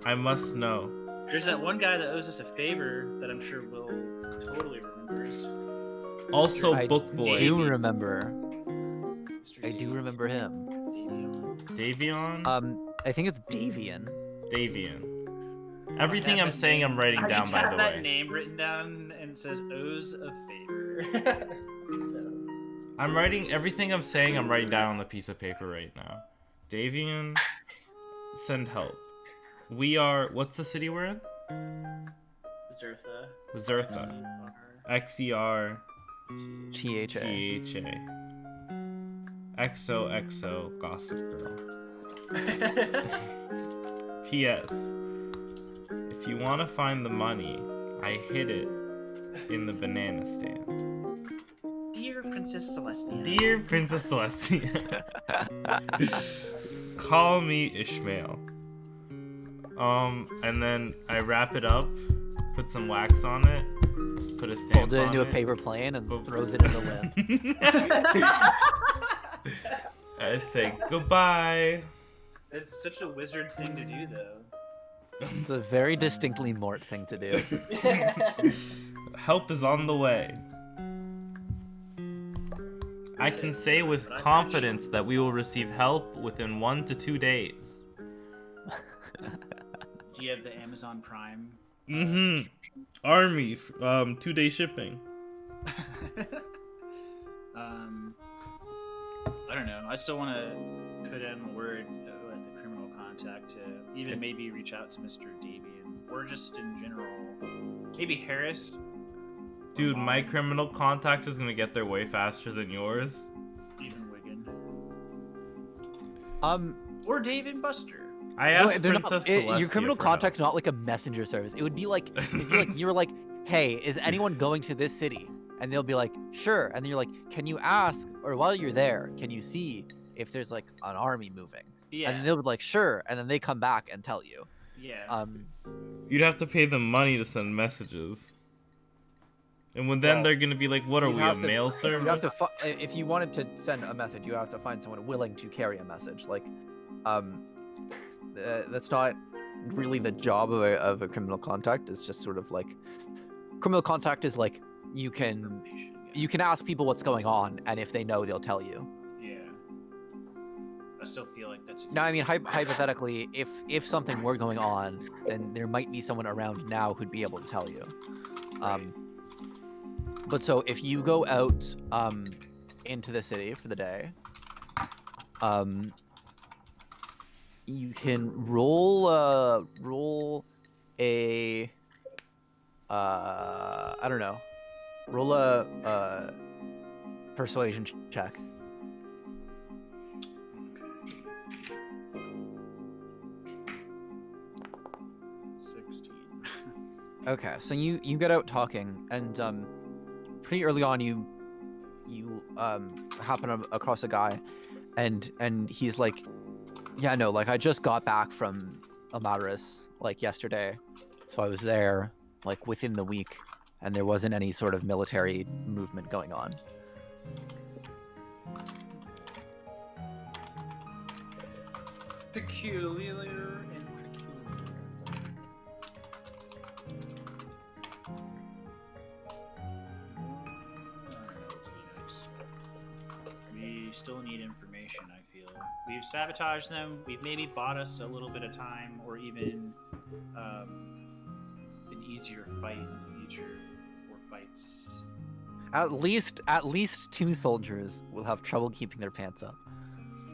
I must know. There's that one guy that owes us a favor that I'm sure Will totally remembers. Also, I Book Boy. do remember. Mr. I do remember him. Davion. Davion? I think it's Davian. Davian. Everything I'm saying I'm writing I down, just by have the that way. name written down and it says owes a favor. So I'm writing everything I'm saying I'm writing down on the piece of paper right now. Davian, send help. We are, what's the city we're in? Zertha. Zertha. XER THA. THA. XOXO Gossip Girl. P.S. If you want to find the money, I hid it in the banana stand. Dear Princess Celestia. Dear Princess Celestia. Call me Ishmael. And then I wrap it up, put some wax on it, put a stamp Folds it on into a it. paper plane and throws it in the wind. I say goodbye. It's such a wizard thing to do, though. It's a very distinctly Mort thing to do. Help is on the way. I can say with confidence that we will receive help within 1 to 2 days. Do you have the Amazon Prime? Army, 2-day shipping. I don't know. I still want to put in a word with a criminal contact to even maybe reach out to Mr. Davian, or just in general, maybe Harris. Dude, my criminal contact is gonna get there way faster than yours. Even Wigan. Um, or Dave and Buster. I asked so Princess Celestia your criminal for contact's help. not like a messenger service. It would be like, you're like, hey, is anyone going to this city? And they'll be like, sure. And then you're like, can you ask, or while you're there, can you see if there's like an army moving? Yeah. And they'll be like, sure. And then they come back and tell you. Yeah. You'd have to pay them money to send messages. And then they're gonna be like, what are we, a mail service? You have to if you wanted to send a message, you have to find someone willing to carry a message. Like, that's not really the job of a criminal contact. It's just sort of like, criminal contact is like, you can ask people what's going on, and if they know, they'll tell you. Yeah. I still feel like that's. No, I mean, hypothetically, if something were going on, then there might be someone around now who'd be able to tell you. Right. But so if you go out into the city for the day, you can roll a I don't know, roll a persuasion check. Okay, so you get out talking, and pretty early on you happen across a guy, and he's like, yeah, no, like I just got back from Elmadaris like yesterday, so I was there like within the week, and there wasn't any sort of military movement going on. Peculiar and peculiar. We still need information, I feel. We've sabotaged them, we've maybe bought us a little bit of time, or even an easier fight in the future, or fights. At least 2 soldiers will have trouble keeping their pants up.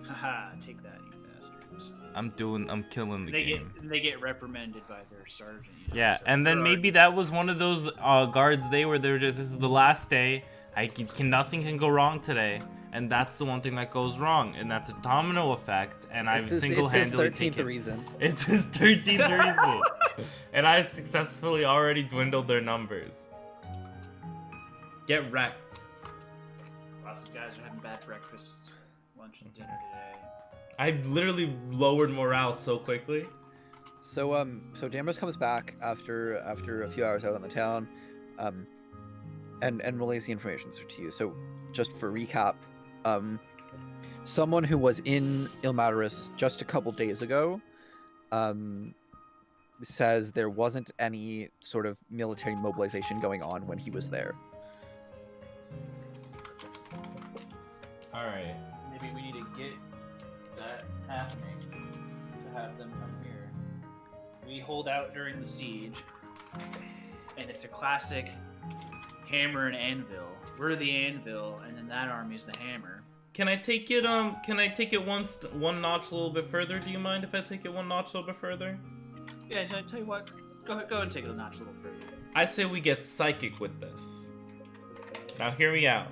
Haha, take that, you bastards. I'm killing the game. They get reprimanded by their sergeant. You know? Yeah, so and then maybe that was one of those guards they were just, this is the last day, nothing can go wrong today. And that's the one thing that goes wrong, and that's a domino effect, and I've single-handedly taken... It's his 13th reason. And I've successfully already dwindled their numbers. Get wrecked. Lots of guys are having bad breakfast, lunch, and dinner today. I've literally lowered morale so quickly. So Dammers comes back after a few hours out on the town, and relays the information to you. So just for recap, someone who was in Elmadaris just a couple days ago, says there wasn't any sort of military mobilization going on when he was there. All right. Maybe we need to get that happening to have them come here. We hold out during the siege, and it's a classic hammer and anvil. We're the anvil, and then that army's the hammer. Can I take it? One notch a little bit further? Do you mind if I take it one notch a little bit further? Yeah, so I tell you what. Go and take it a notch a little further. I say we get psychic with this. Now hear me out.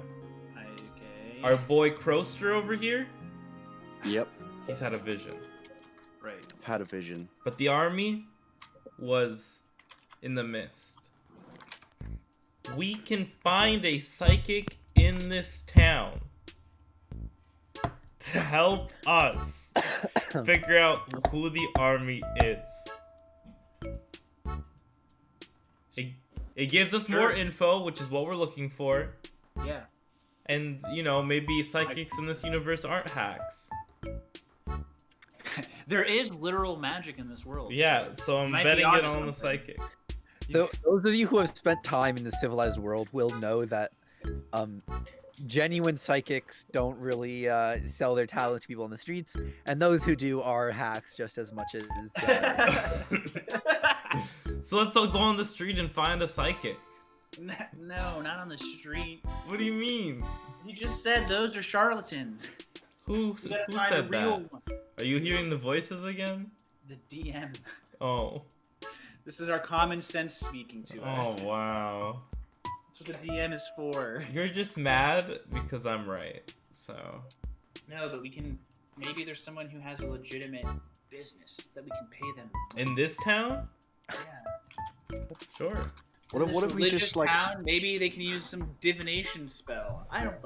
Okay. Our boy Croster over here. Yep, He's had a vision. Right. I've had a vision. But the army was in the mist. We can find a psychic in this town to help us figure out who the army is. It gives us more info, which is what we're looking for. Yeah. And, you know, maybe psychics in this universe aren't hacks. There is literal magic in this world. Yeah, so I'm might betting be it onto on the something. psychic. Those of you who have spent time in the civilized world will know that Genuine psychics don't really sell their talent to people on the streets, and those who do are hacks just as much as. So let's all go on the street and find a psychic. No, not on the street. What do you mean? You just said those are charlatans. Who You gotta who find a said real that? one. Are you hearing the voices again? The DM. Oh. This is our common sense speaking to us. Oh wow. That's what the DM is for. You're just mad because I'm right. So. No, but we can. Maybe there's someone who has a legitimate business that we can pay them. In this town? Yeah. Sure. What if we just like? Town, maybe they can use some divination spell. I don't.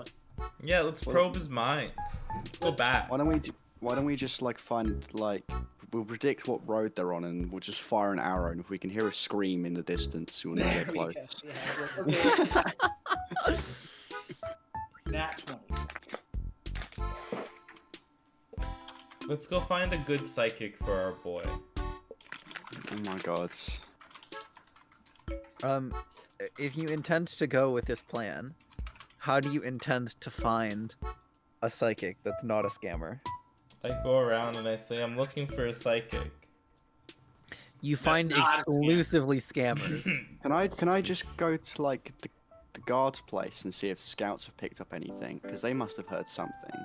Yeah, let's probe his mind. Let's go back. Why don't we just like find like we'll predict what road they're on and we'll just fire an arrow, and if we can hear a scream in the distance, we'll know they're There we close. go. Yeah, okay. Nat 20. Let's go find a good psychic for our boy. Oh my god. If you intend to go with this plan, how do you intend to find a psychic that's not a scammer? I go around and I say, I'm looking for a psychic. You find not a scam. exclusively scammers. Can I just go to like the guard's place and see if scouts have picked up anything? Because they must have heard something.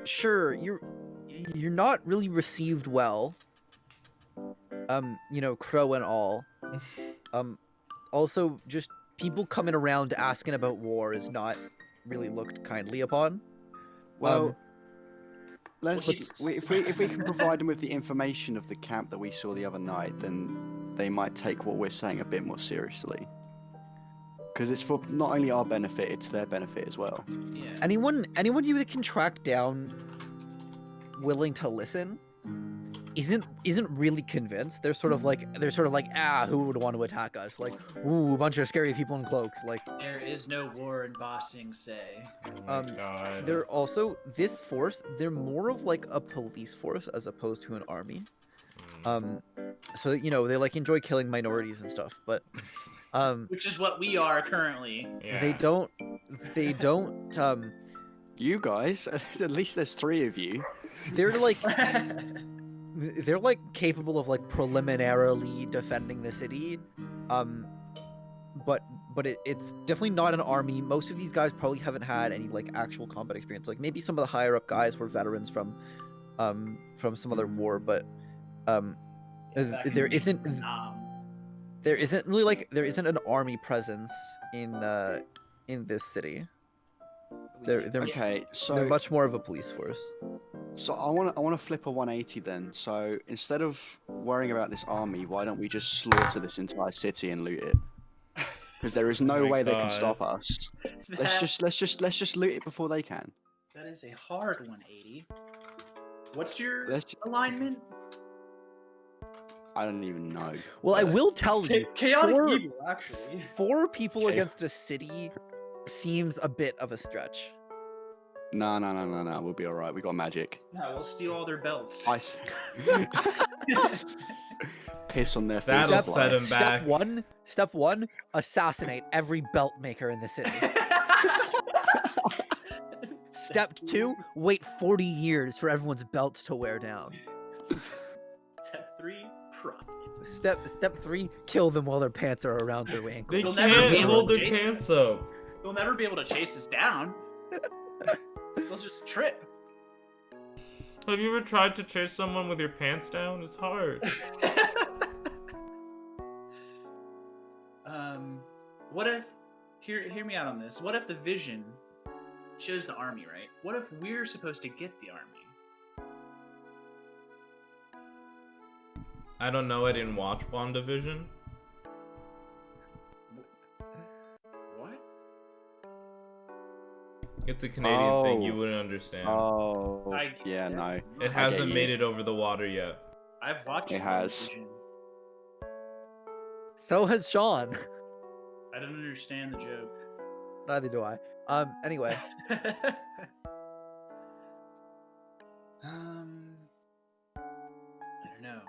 Sure, you're not really received well. Crow and all. Also, just people coming around asking about war is not really looked kindly upon. Well, if we can provide them with the information of the camp that we saw the other night, then they might take what we're saying a bit more seriously. Because it's for not only our benefit, it's their benefit as well. Yeah. Anyone you that can track down willing to listen isn't really convinced. They're sort of like who would want to attack us? Like, ooh, a bunch of scary people in cloaks. Like, There is no war in Ba Sing Se. Oh my god. they're also this force. They're more of like a police force as opposed to an army. So they like enjoy killing minorities and stuff, but Which is what we are currently. Yeah. they don't. You guys, at least there's 3 of you. They're like capable of like preliminarily defending the city, but it's definitely not an army. Most of these guys probably haven't had any like actual combat experience. Like maybe some of the higher up guys were veterans from some other war, but there isn't an army presence in this city. They're Okay, so they're much more of a police force. So I want to flip a 180 then. So instead of worrying about this army, why don't we just slaughter this entire city and loot it? Because there is no Oh my way they can God. stop us. Let's just loot it before they can. That is a hard 180. What's your Let's- alignment? I don't even know. Well, I will tell you, Chaotic four- evil, actually. 4 people Okay. against a city seems a bit of a stretch. No. We'll be all right. We got magic. No, we'll steal all their belts. Ice. Piss on their feet. That'll supply. set 'em back. Step one, assassinate every belt maker in the city. Step 2, wait 40 years for everyone's belts to wear down. Step 3, profit. Step 3, kill them while their pants are around their ankles. They They'll never be can't able hold to their chase pants us. up. They'll never be able to chase us down. They'll just trip. Have you ever tried to chase someone with your pants down? It's hard. What if... Hear me out on this. What if the vision shows the army, right? What if we're supposed to get the army? I don't know. I didn't watch WandaVision. What? It's a Canadian thing. You Oh. wouldn't understand. Oh, I yeah, guess no. not. It get hasn't you. made it over the water yet. I've watched It has. WandaVision. So has Sean. I don't understand the joke. Neither do I. Anyway, I don't know.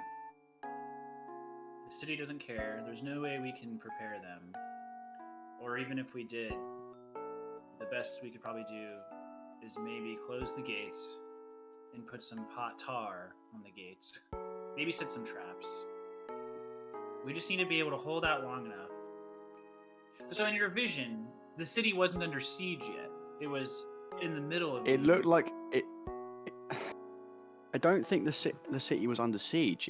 The city doesn't care. There's no way we can prepare them. Or even if we did, the best we could probably do is maybe close the gates and put some hot tar on the gates. Maybe set some traps. We just need to be able to hold out long enough. So in your vision, the city wasn't under siege yet. It was in the middle of It looked like it. I don't think the city was under siege.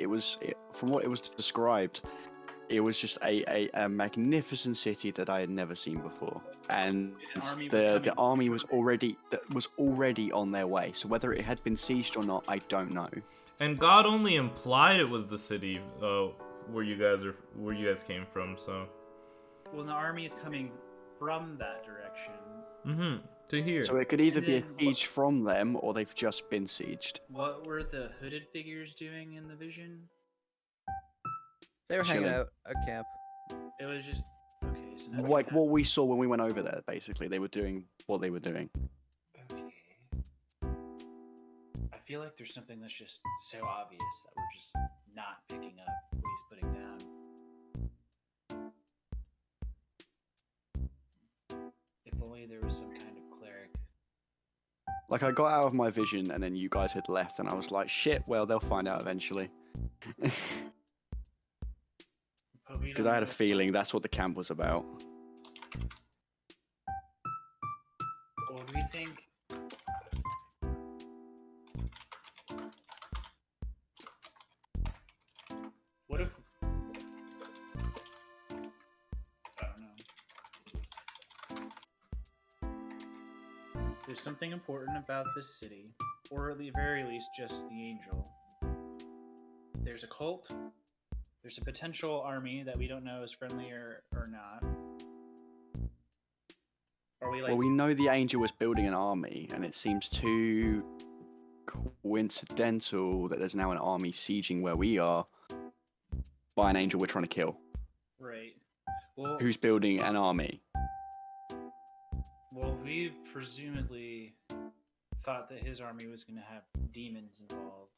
From what it was described, it was just a magnificent city that I had never seen before, and the army was already on their way. So whether it had been sieged or not, I don't know. And God only implied it was the city where you guys came from. So. Well, the army is coming from that direction. Mm-hmm. To here. So it could either be a siege from them, or they've just been sieged. What were the hooded figures doing in the vision? They were hanging Chilling. out at camp. It was just okay. So nothing Like happened. what we saw when we went over there. Basically, they were doing what they were doing. Okay. I feel like there's something that's just so obvious that we're just not picking up what he's putting down. If only there was some kind of cleric. Like I got out of my vision, and then you guys had left, and I was like, "Shit! Well, they'll find out eventually." Because I had a feeling that's what the camp was about. What do you think? What if? I don't know. There's something important about this city, or at the very least, just the angel. There's a cult. There's a potential army that we don't know is friendly or not. Are we like? Well, we know the angel was building an army, and it seems too coincidental that there's now an army sieging where we are by an angel we're trying to kill. Right. Well, Who's building an army? Well, we presumably thought that his army was going to have demons involved.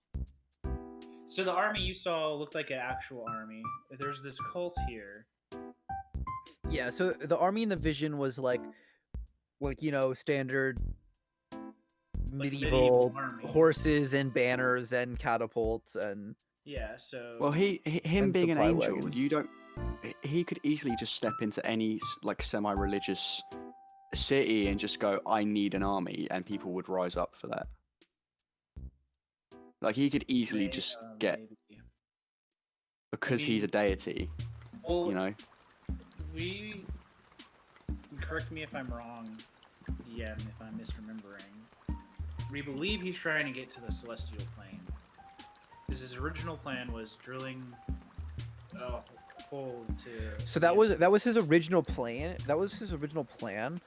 So the army you saw looked like an actual army. There's this cult here. Yeah, so the army in the vision was like standard medieval army. horses and banners and catapults and Yeah, so... Well, him And being an supply angel, wagons. he could easily just step into any like semi-religious city and just go, "I need an army," and people would rise up for that. Like he could easily just get, maybe. because he's a deity, Well, you know. we... Correct me if I'm wrong, yeah, and if I'm misremembering. We believe he's trying to get to the celestial plane. Because his original plan was drilling a hole to... so that was his original plan. That was his original plan.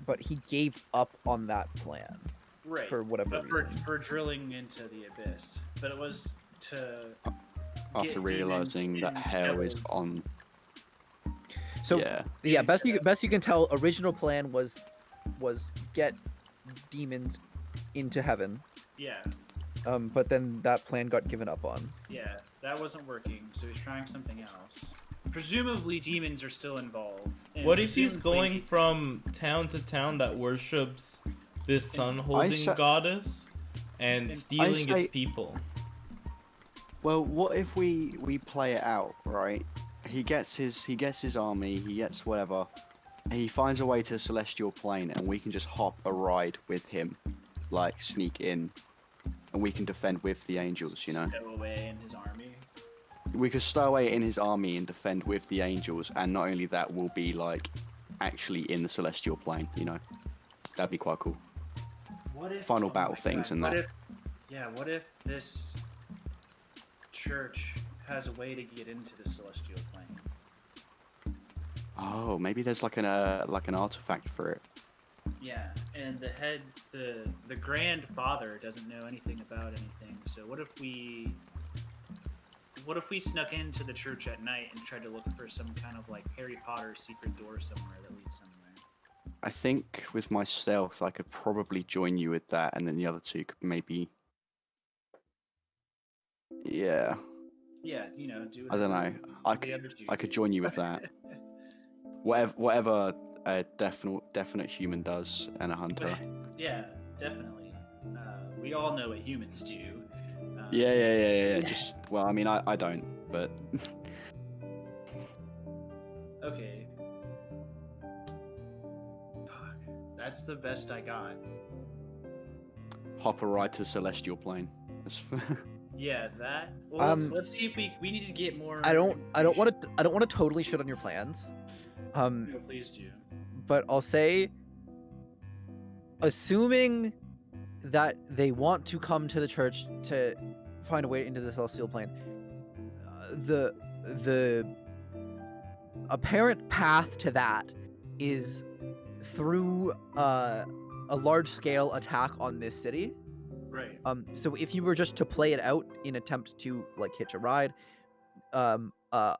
But he gave up on that plan. Right. For whatever but reason. for drilling into the abyss. But it was to After get realizing demons that in hell is heaven. on. So Yeah. best you can tell, original plan was get demons into heaven. Yeah, But then that plan got given up on. yeah, that wasn't working, so he's trying something else. Presumably demons are still involved. and What if he's presumably- going from town to town that worships this sun-holding goddess and stealing say- its people? Well, what if we play it out, right? He gets his army, he gets whatever, and he finds a way to celestial plane, and we can just hop a ride with him, like sneak in, and we can defend with the angels, you know. stow away in his army? We could stow away in his army and defend with the angels, and not only that, we'll be like actually in the celestial plane, you know. That'd be quite cool. What if Final oh battle my things God, and what that. if- yeah, what if this church has a way to get into the celestial plane? Oh, maybe there's like an artifact for it. Yeah, and the grandfather doesn't know anything about anything. So what if we snuck into the church at night and tried to look for some kind of like Harry Potter secret door somewhere that leads somewhere? I think with my stealth, I could probably join you with that, and then the other two could maybe. Yeah. Yeah, do I don't know. I the could, others do. I could join you with that. Whatever a definite human does and a hunter. Yeah, definitely. We all know what humans do. Yeah. Just well, I mean, I don't, but Okay. Fuck. That's the best I got. hop a ride to celestial plane. Yeah, that. Well, let's see if we need to get more. I don't want to totally shit on your plans. No, please do. But I'll say, assuming that they want to come to the church to find a way into the celestial plane, the apparent path to that is through a large-scale attack on this city. Right. So if you were just to play it out in attempt to like hitch a ride, a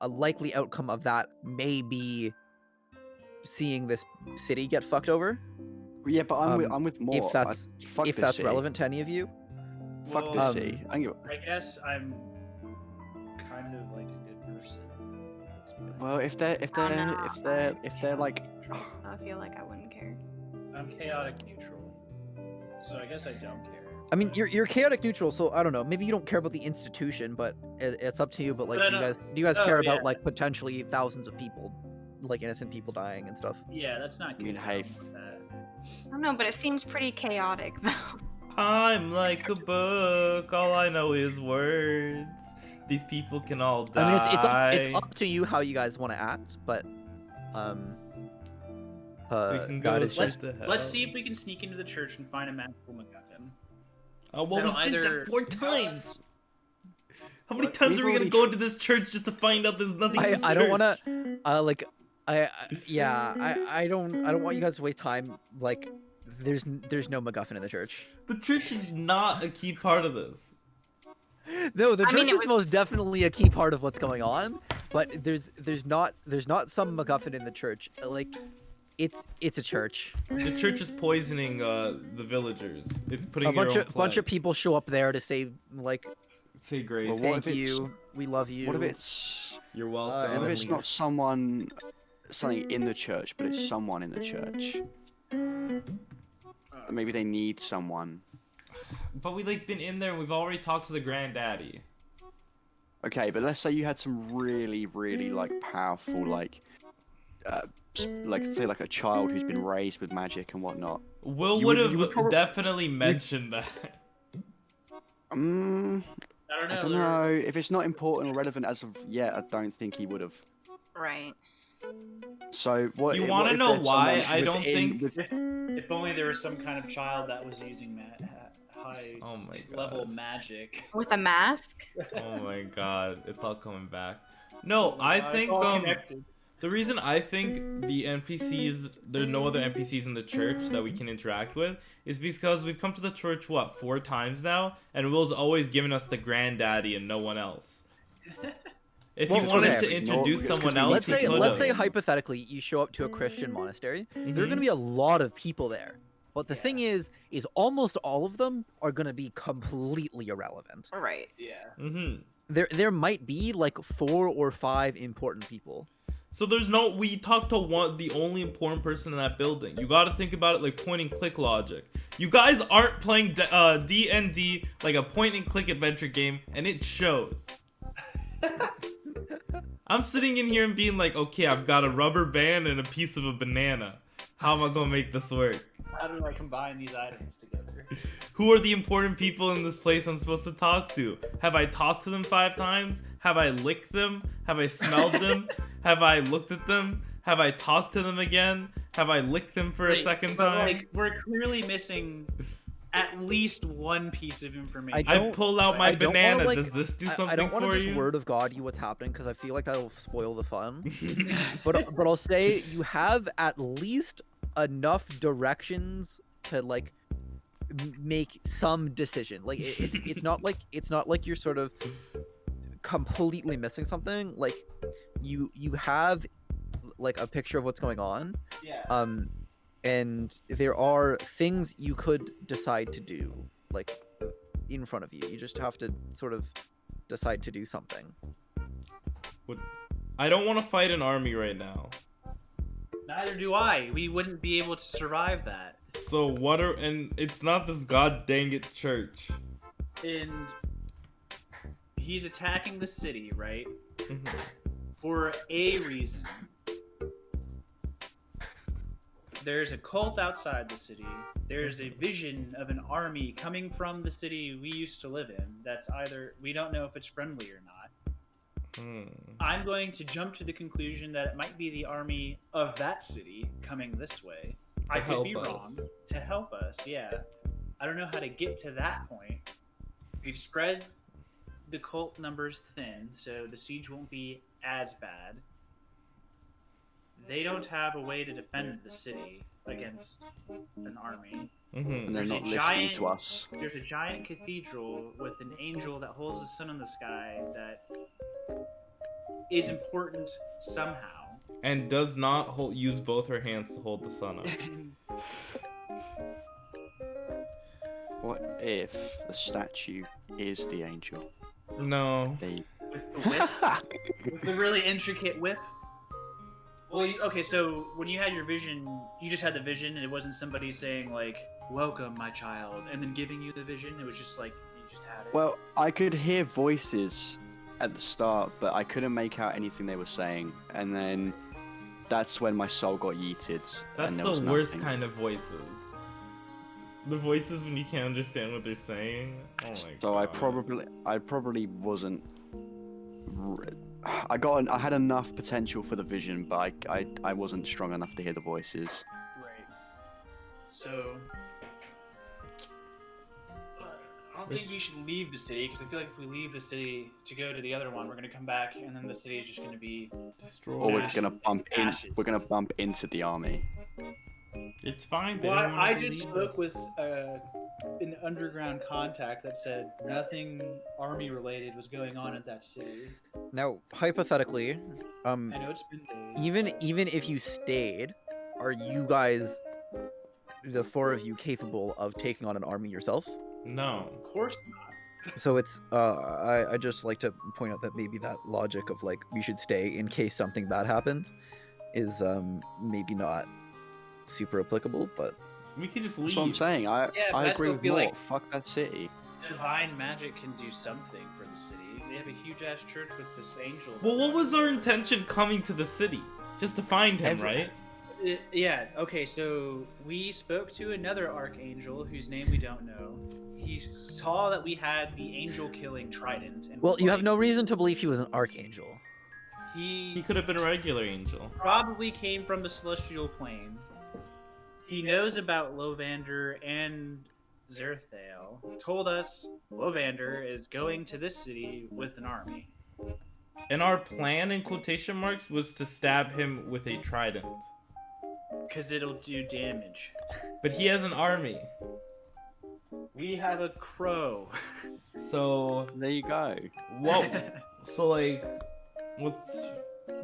likely outcome of that may be seeing this city get fucked over. Yeah, but I'm with more. If that's fuck if this that's city. relevant to any of you. Fuck this city. I guess I'm kind of like a good person. Well, if they're like, I feel like I wouldn't care. I'm chaotic neutral, so I guess I don't care. I mean, you're chaotic neutral, so I don't know. Maybe you don't care about the institution, but it's up to you. But like, But do you guys care about yeah. like potentially thousands of people, like innocent people dying and stuff? Yeah, that's not good. I mean, hey, I don't know, but it seems pretty chaotic though. I'm like a book. All I know is words. These people can all die. I mean, it's up to you how you guys want to act, but We can God go is straight just to hell. Let's see if we can sneak into the church and find a magical MacGuffin. Oh, well, That'll we did either that 4 times. How many What? times We've are we gonna already go into this church just to find out there's nothing in this I don't want church? to I don't want you guys to waste time. Like, there's no MacGuffin in the church. The church is not a key part of this. No, the I mean, church it is was- most definitely a key part of what's going on, but there's not some MacGuffin in the church. Like, it's a church. The church is poisoning the villagers. It's putting A bunch your own of bunch of plague. people show up there to say like, Say grace. Well, what thank if it's- you, we love you. what if it's You're and welcome. what then if it's not something in the church, but it's someone in the church? Maybe they need someone. But we like been in there and we've already talked to the granddaddy. Okay, but let's say you had some really, really like powerful like say like a child who's been raised with magic and whatnot. Will You would would- you would have probably- definitely mentioned that. I I don't know. don't know if it's not important or relevant as of yet. I don't think he would have. Right. So what? You what wanna if know there's why someone I don't within- think- If only there was some kind of child that was using high Oh my level God. magic. With a mask? Oh my god, it's all coming back. No, I It's think all connected. the reason I think the NPCs, there are no other NPCs in the church that we can interact with, is because we've come to the church, 4 times now, and Will's always given us the granddaddy and no one else. If Well, he wanted okay. to introduce because someone we else, let's need he say to could've. hypothetically you show up to a Christian monastery. There are Mhm. going to be a lot of people there. But the thing is almost all of them are going to be completely irrelevant. Right. Yeah. Mm-hmm. There might be like 4 or 5 important people. So there's no, we talked to the only important person in that building. You gotta think about it like point and click logic. You guys aren't playing D&D like a point and click adventure game, and it shows. I'm sitting in here and being like, okay, I've got a rubber band and a piece of a banana. How am I gonna make this work? How do I combine these items together? Who are the important people in this place I'm supposed to talk to? Have I talked to them 5 times? Have I licked them? Have I smelled them? Have I looked at them? Have I talked to them again? Have I licked them for a second but, time? Like, we're clearly missing at least one piece of information. I pull out my I don't wanna, banana. like- Does this do something I don't want for to just you? word of God you what's happening because I feel like that'll spoil the fun. but I'll say you have at least enough directions to like make some decision. Like it's not like you're sort of completely missing something. Like you have like a picture of what's going on. Yeah. And there are things you could decide to do like in front of you. You just have to sort of decide to do something. I don't want to fight an army right now. Neither do I. We wouldn't be able to survive that. So what are, and it's not this god dang it church. And he's attacking the city, right? Mhm. For a reason. There's a cult outside the city. There's a vision of an army coming from the city we used to live in. That's either, we don't know if it's friendly or not. I'm going to jump to the conclusion that it might be the army of that city coming this way. I could be wrong. To help us, yeah. I don't know how to get to that point. We've spread the cult numbers thin, so the siege won't be as bad. They don't have a way to defend the city against an army. And they're not listening to us. There's a giant cathedral with an angel that holds the sun in the sky that is important somehow. And does not use both her hands to hold the sun up. What if the statue is the angel? No. With the whip? With the really intricate whip? Well, okay, so when you had your vision, you just had the vision, and it wasn't somebody saying, like, welcome, my child, and then giving you the vision. It was just like, you just had it. Well, I could hear voices at the start, but I couldn't make out anything they were saying. And then that's when my soul got yeeted. That's and there the was worst nothing. kind of voices. The voices when you can't understand what they're saying. Oh my god. So I probably wasn't. I had enough potential for the vision, but I wasn't strong enough to hear the voices. Right. So I don't think we should leave the city, because I feel like if we leave the city to go to the other one, we're gonna come back, and then the city is just gonna be destroyed. Or we're gonna bump in. Ashes. We're gonna bump into the army. It's fine. Well, I just spoke with an underground contact that said nothing army related was going on at that city. Now, hypothetically, I know it's been days. even if you stayed, are you guys, the four of you, capable of taking on an army yourself? No. Of course not. So it's I just like to point out that maybe that logic of like we should stay in case something bad happens is maybe not super applicable, but We could just leave. That's what I'm saying. I but I agree still with feel Mort. like- Fuck that city. Divine magic can do something for the city. They have a huge ass church with this angel. Well, what was our intention coming to the city? Just to find him, right? Yeah, okay, so we spoke to another archangel whose name we don't know. He saw that we had the angel killing trident. And well, was you have like- no reason to believe he was an archangel. He could have been a regular angel. Probably came from the celestial plane. He knows about Lovander and Zerthael. Told us Lovander is going to this city with an army. And our plan, in quotation marks, was to stab him with a trident. Because it'll do damage. But he has an army. We have a crow. So, There you go. what? So, like,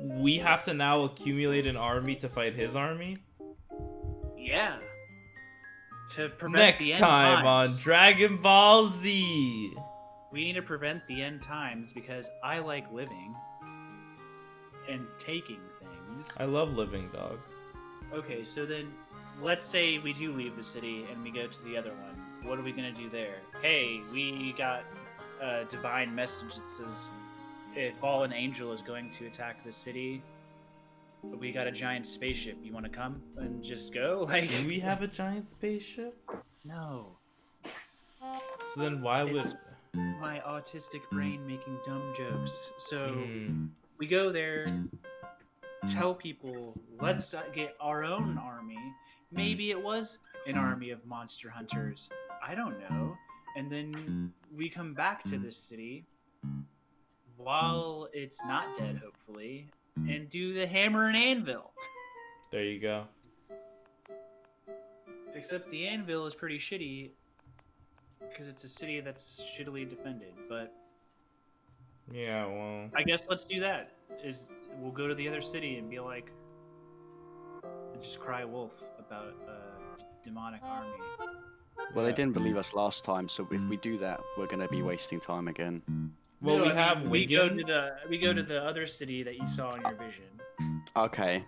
we have to now accumulate an army to fight his army? Yeah. To prevent Next the end time on times. Dragon Ball Z. We need to prevent the end times because I like living and taking things. I love living, dog. Okay, so then let's say we do leave the city and we go to the other one. What are we gonna do there? Hey, we got a divine message that says a fallen angel is going to attack the city. We got a giant spaceship. You want to come and just go? Like, Do we have a giant spaceship? no. So then why would... It's my autistic brain making dumb jokes. So Hmm. we go there, tell people, let's get our own army. Maybe it was an army of monster hunters. I don't know. And then we come back to this city while it's not dead, hopefully, and do the hammer and anvil. There you go. Except the anvil is pretty shitty because it's a city that's shittily defended. But Yeah, well... I guess let's do that. We'll go to the other city and be like, and just cry wolf about a demonic army. Well, they didn't believe us last time, so if we do that, we're gonna be wasting time again. Well, No, we I have mean, Wiggins. we go to the other city that you saw in your vision, Okay.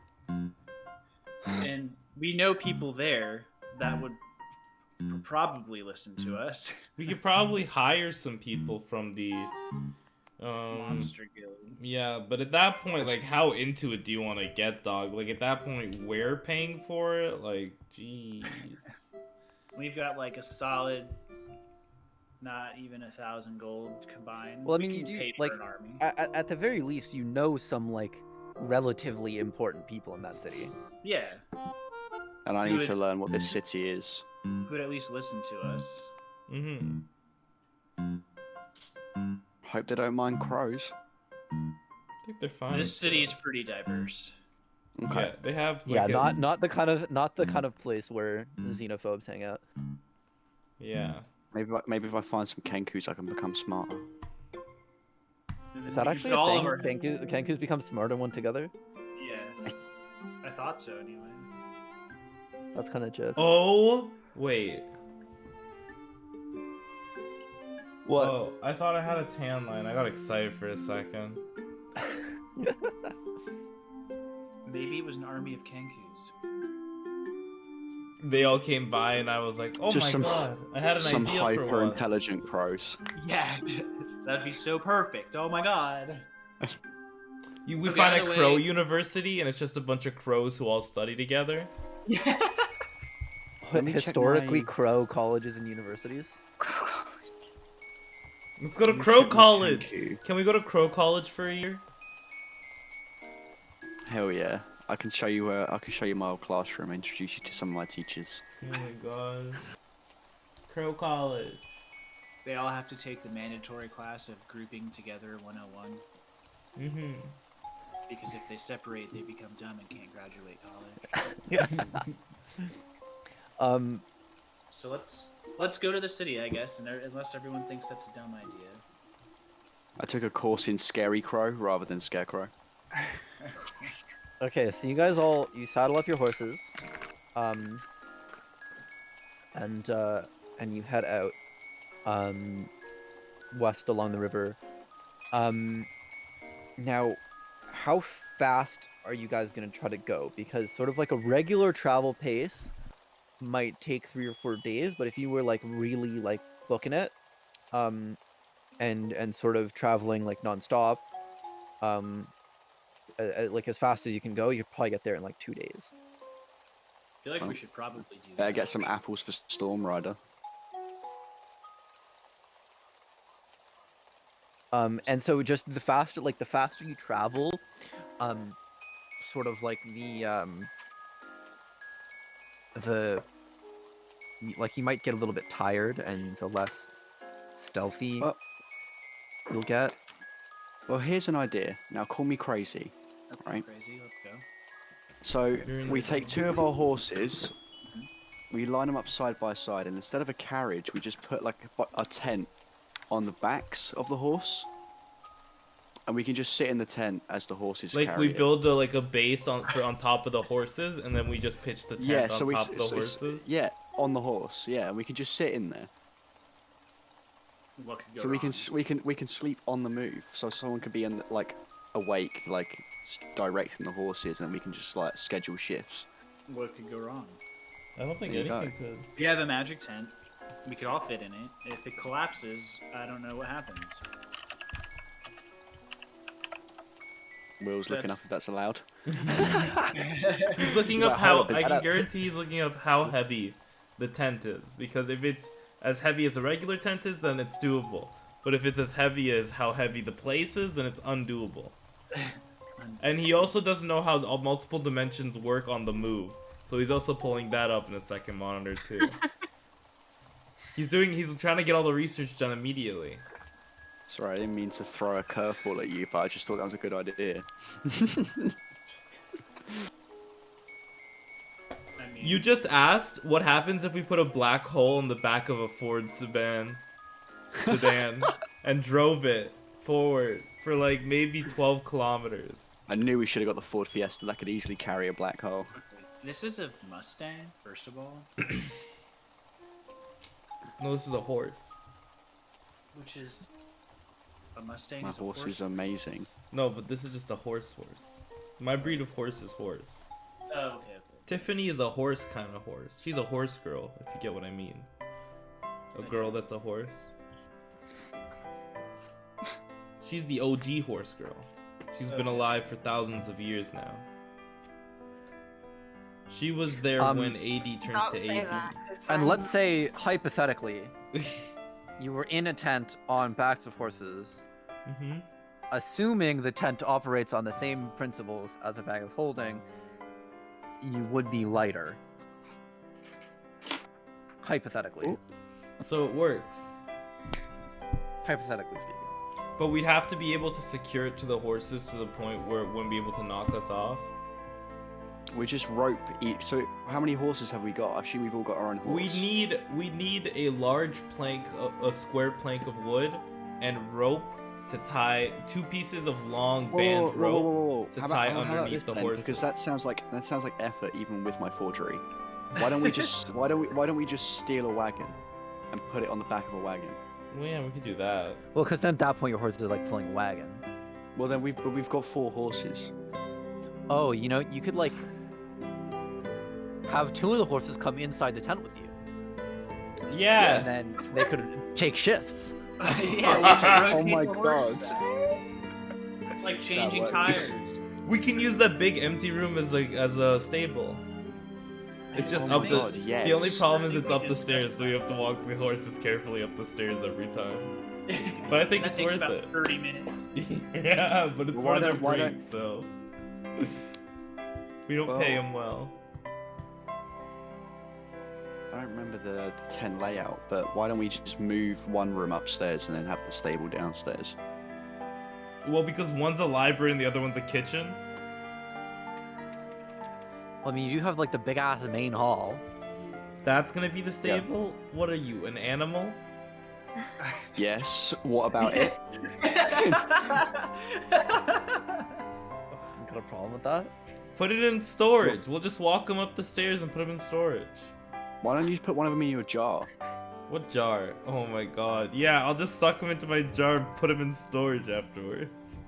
and we know people there that would probably listen to us. We could probably hire some people from the Monster Guild. yeah, but at that point, like, how into it do you want to get, dog? Like, at that point, we're paying for it? Like, jeez. We've got like a solid, not even 1,000 gold combined. Well, I We mean, you can do pay like for an army. at the very least, you know some like relatively important people in that city. Yeah, And I You need to would- learn what this city is. who would at least listen to us. Mm-hmm. Hope they don't mind crows. I think they're fine. This city is pretty diverse. Okay. Yeah, they have. Yeah, Like, a- not the kind of place where the xenophobes hang out. Yeah. Maybe if I find some kenkus, I can become smarter. And Is then that we actually put a all thing? of our- Kenkus become smarter one together? Yeah, I thought so anyway. That's kind of chips. Oh, wait. What? Oh, I thought I had a tan line. I got excited for a second. Maybe it was an army of Kenkus. They all came by, and I was like, "Oh Just my some- god!" I had an Some idea for once. hyper-intelligent crows. Yeah, that'd be so perfect. Oh my god. We Okay, find a either crow way- university, and it's just a bunch of crows who all study together. Let me check Historically, my- crow colleges and universities. Let's go to Let me Crow check my College. kenku. Can we go to Crow College for a year? Hell yeah! I can show you. I can show you my old classroom. Introduce you to some of my teachers. Oh my god. Crow College. They all have to take the mandatory class of grouping together 101 Mm-hmm. because if they separate, they become dumb and can't graduate college. Yeah. So let's go to the city, I guess, and unless everyone thinks that's a dumb idea. I took a course in Scary Crow rather than Scarecrow. Okay, so you saddle up your horses, and you head out, west along the river. Now, how fast are you guys gonna try to go? Because sort of like a regular travel pace might take 3 or 4 days, but if you were like really like booking it, and sort of traveling like nonstop, like as fast as you can go, you probably get there in like 2 days. I feel like we should probably do Better that. get some apples for Storm Rider. And so just the faster you travel, sort of like like you might get a little bit tired, and the less stealthy Oh. you'll get. Well, here's an idea. Now, call me crazy. Okay, Right. Crazy, let's go. So You're in we the take 2 of our horses, we line them up side by side, and instead of a carriage, we just put like a tent on the backs of the horse, and we can just sit in the tent as the horses Like carry we it. build a base on top of the horses, and then we just pitch the tent Yeah, on so we top of the so it's- horses. yeah, on the horse. Yeah, and we can just sit in there. What could go So we can wrong? we can sleep on the move. So someone could be in like awake, like directing the horses, and we can just like schedule shifts. What could go wrong? I don't think There you anything could. We have a magic tent. We could all fit in it. If it collapses, I don't know what happens. Will's looking up if that's allowed. He's looking Is up that how. how- is I that can a- guarantee he's looking up how heavy the tent is, because if it's as heavy as a regular tent is, then it's doable. But if it's as heavy as how heavy the place is, then it's undoable. And he also doesn't know how all multiple dimensions work on the move, so he's also pulling that up in a second monitor too. He's trying to get all the research done immediately. Sorry, I didn't mean to throw a curveball at you, but I just thought that was a good idea. I mean, You just asked what happens if we put a black hole in the back of a Ford sedan and drove it forward for like maybe 12 kilometers. I knew we should have got the Ford Fiesta that could easily carry a black hole. this is a Mustang, first of all, No, this is a horse. which is A Mustang My is a horse horse? is amazing. No, but this is just a horse. My breed of horse is horse. Oh, okay. Tiffany is a horse kind of horse. She's a horse girl, if you get what I mean. A girl that's a horse. She's the OG horse girl. She's been alive for thousands of years now. She was there when AD turns Don't to say AD. that, 'cause And then- let's say, hypothetically, you were in a tent on backs of horses, assuming the tent operates on the same principles as a bag of holding, you would be lighter. Hypothetically. Ooh. So it works. Hypothetically speaking. But we'd have to be able to secure it to the horses to the point where it wouldn't be able to knock us off. We just rope each. So how many horses have we got? I assume we've all got our own horse. We need a large plank, a square plank of wood, and rope to tie 2 pieces of long band rope to tie underneath the horses. Because that sounds like effort even with my forgery. Why don't we just why don't we just steal a wagon and put it on the back of a wagon? Well, yeah, we could do that. Well, because then at that point your horses are like pulling a wagon. Well then we've got 4 horses. Oh, you know, you could like have 2 of the horses come inside the tent with you, Yeah. and then they could take shifts. Yeah, Oh my god. It's like changing works. tires. We can use that big empty room as a stable. It's just Oh up my the. god, yes. The only problem is I think it's we up the just stairs, so we have to walk the horses carefully up the stairs every time. But I think that it's takes worth about it. 30 minutes. Yeah, but it's Well, part of their why break, don't- so we don't Well- pay them well. I don't remember the tent layout, but why don't we just move one room upstairs and then have the stable downstairs? Well, because one's a library and the other one's a kitchen. I mean, you do have like the big ass main hall. That's gonna be the stable. What are you, an animal? Yes. What about it? You got a problem with that? Put it in storage. We'll just walk them up the stairs and put them in storage. Why don't you just put one of them in your jar? What jar? Oh my god. Yeah, I'll just suck them into my jar and put them in storage afterwards.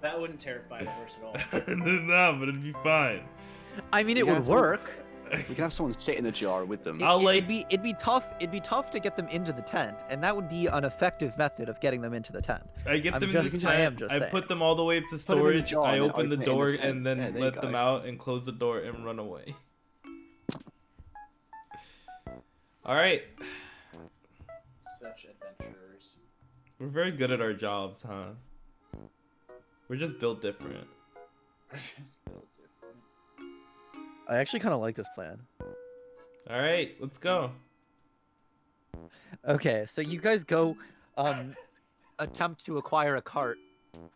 That wouldn't terrify the horse at all. No, but it'd be fine. I mean, You it would have to- work. We can have someone sit in the jar with them. I'll, like- It'd be tough. It'd be tough to get them into the tent, and that would be an effective method of getting them into the tent. I get I'm them just- in the I am tent. just I saying. put them all the way up to them in the storage. jar I and then open the open it in the door tent. and then Yeah, there you let them go. out and close the door and run away. All right. Such adventurers. We're very good at our jobs, huh? We're just built different. Just built different. I actually kind of like this plan. All right, let's go. Okay, so you guys go, attempt to acquire a cart,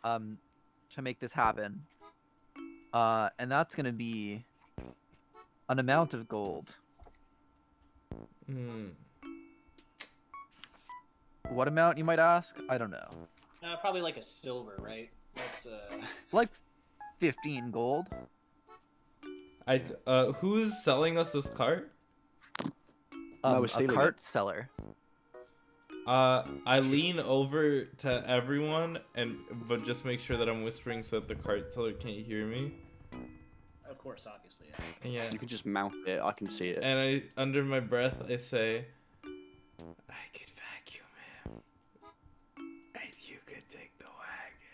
to make this happen. And that's gonna be an amount of gold. Hmm. What amount, you might ask? I don't know. Probably like a silver, right? That's Like 15 gold. Who's selling us this cart? No, we're A stealing cart seller. I lean over to everyone but just make sure that I'm whispering so that the cart seller can't hear me. of course, obviously. Yeah. You can just mount it. I can see it. And I, under my breath, I say, I could vacuum him, and you could take the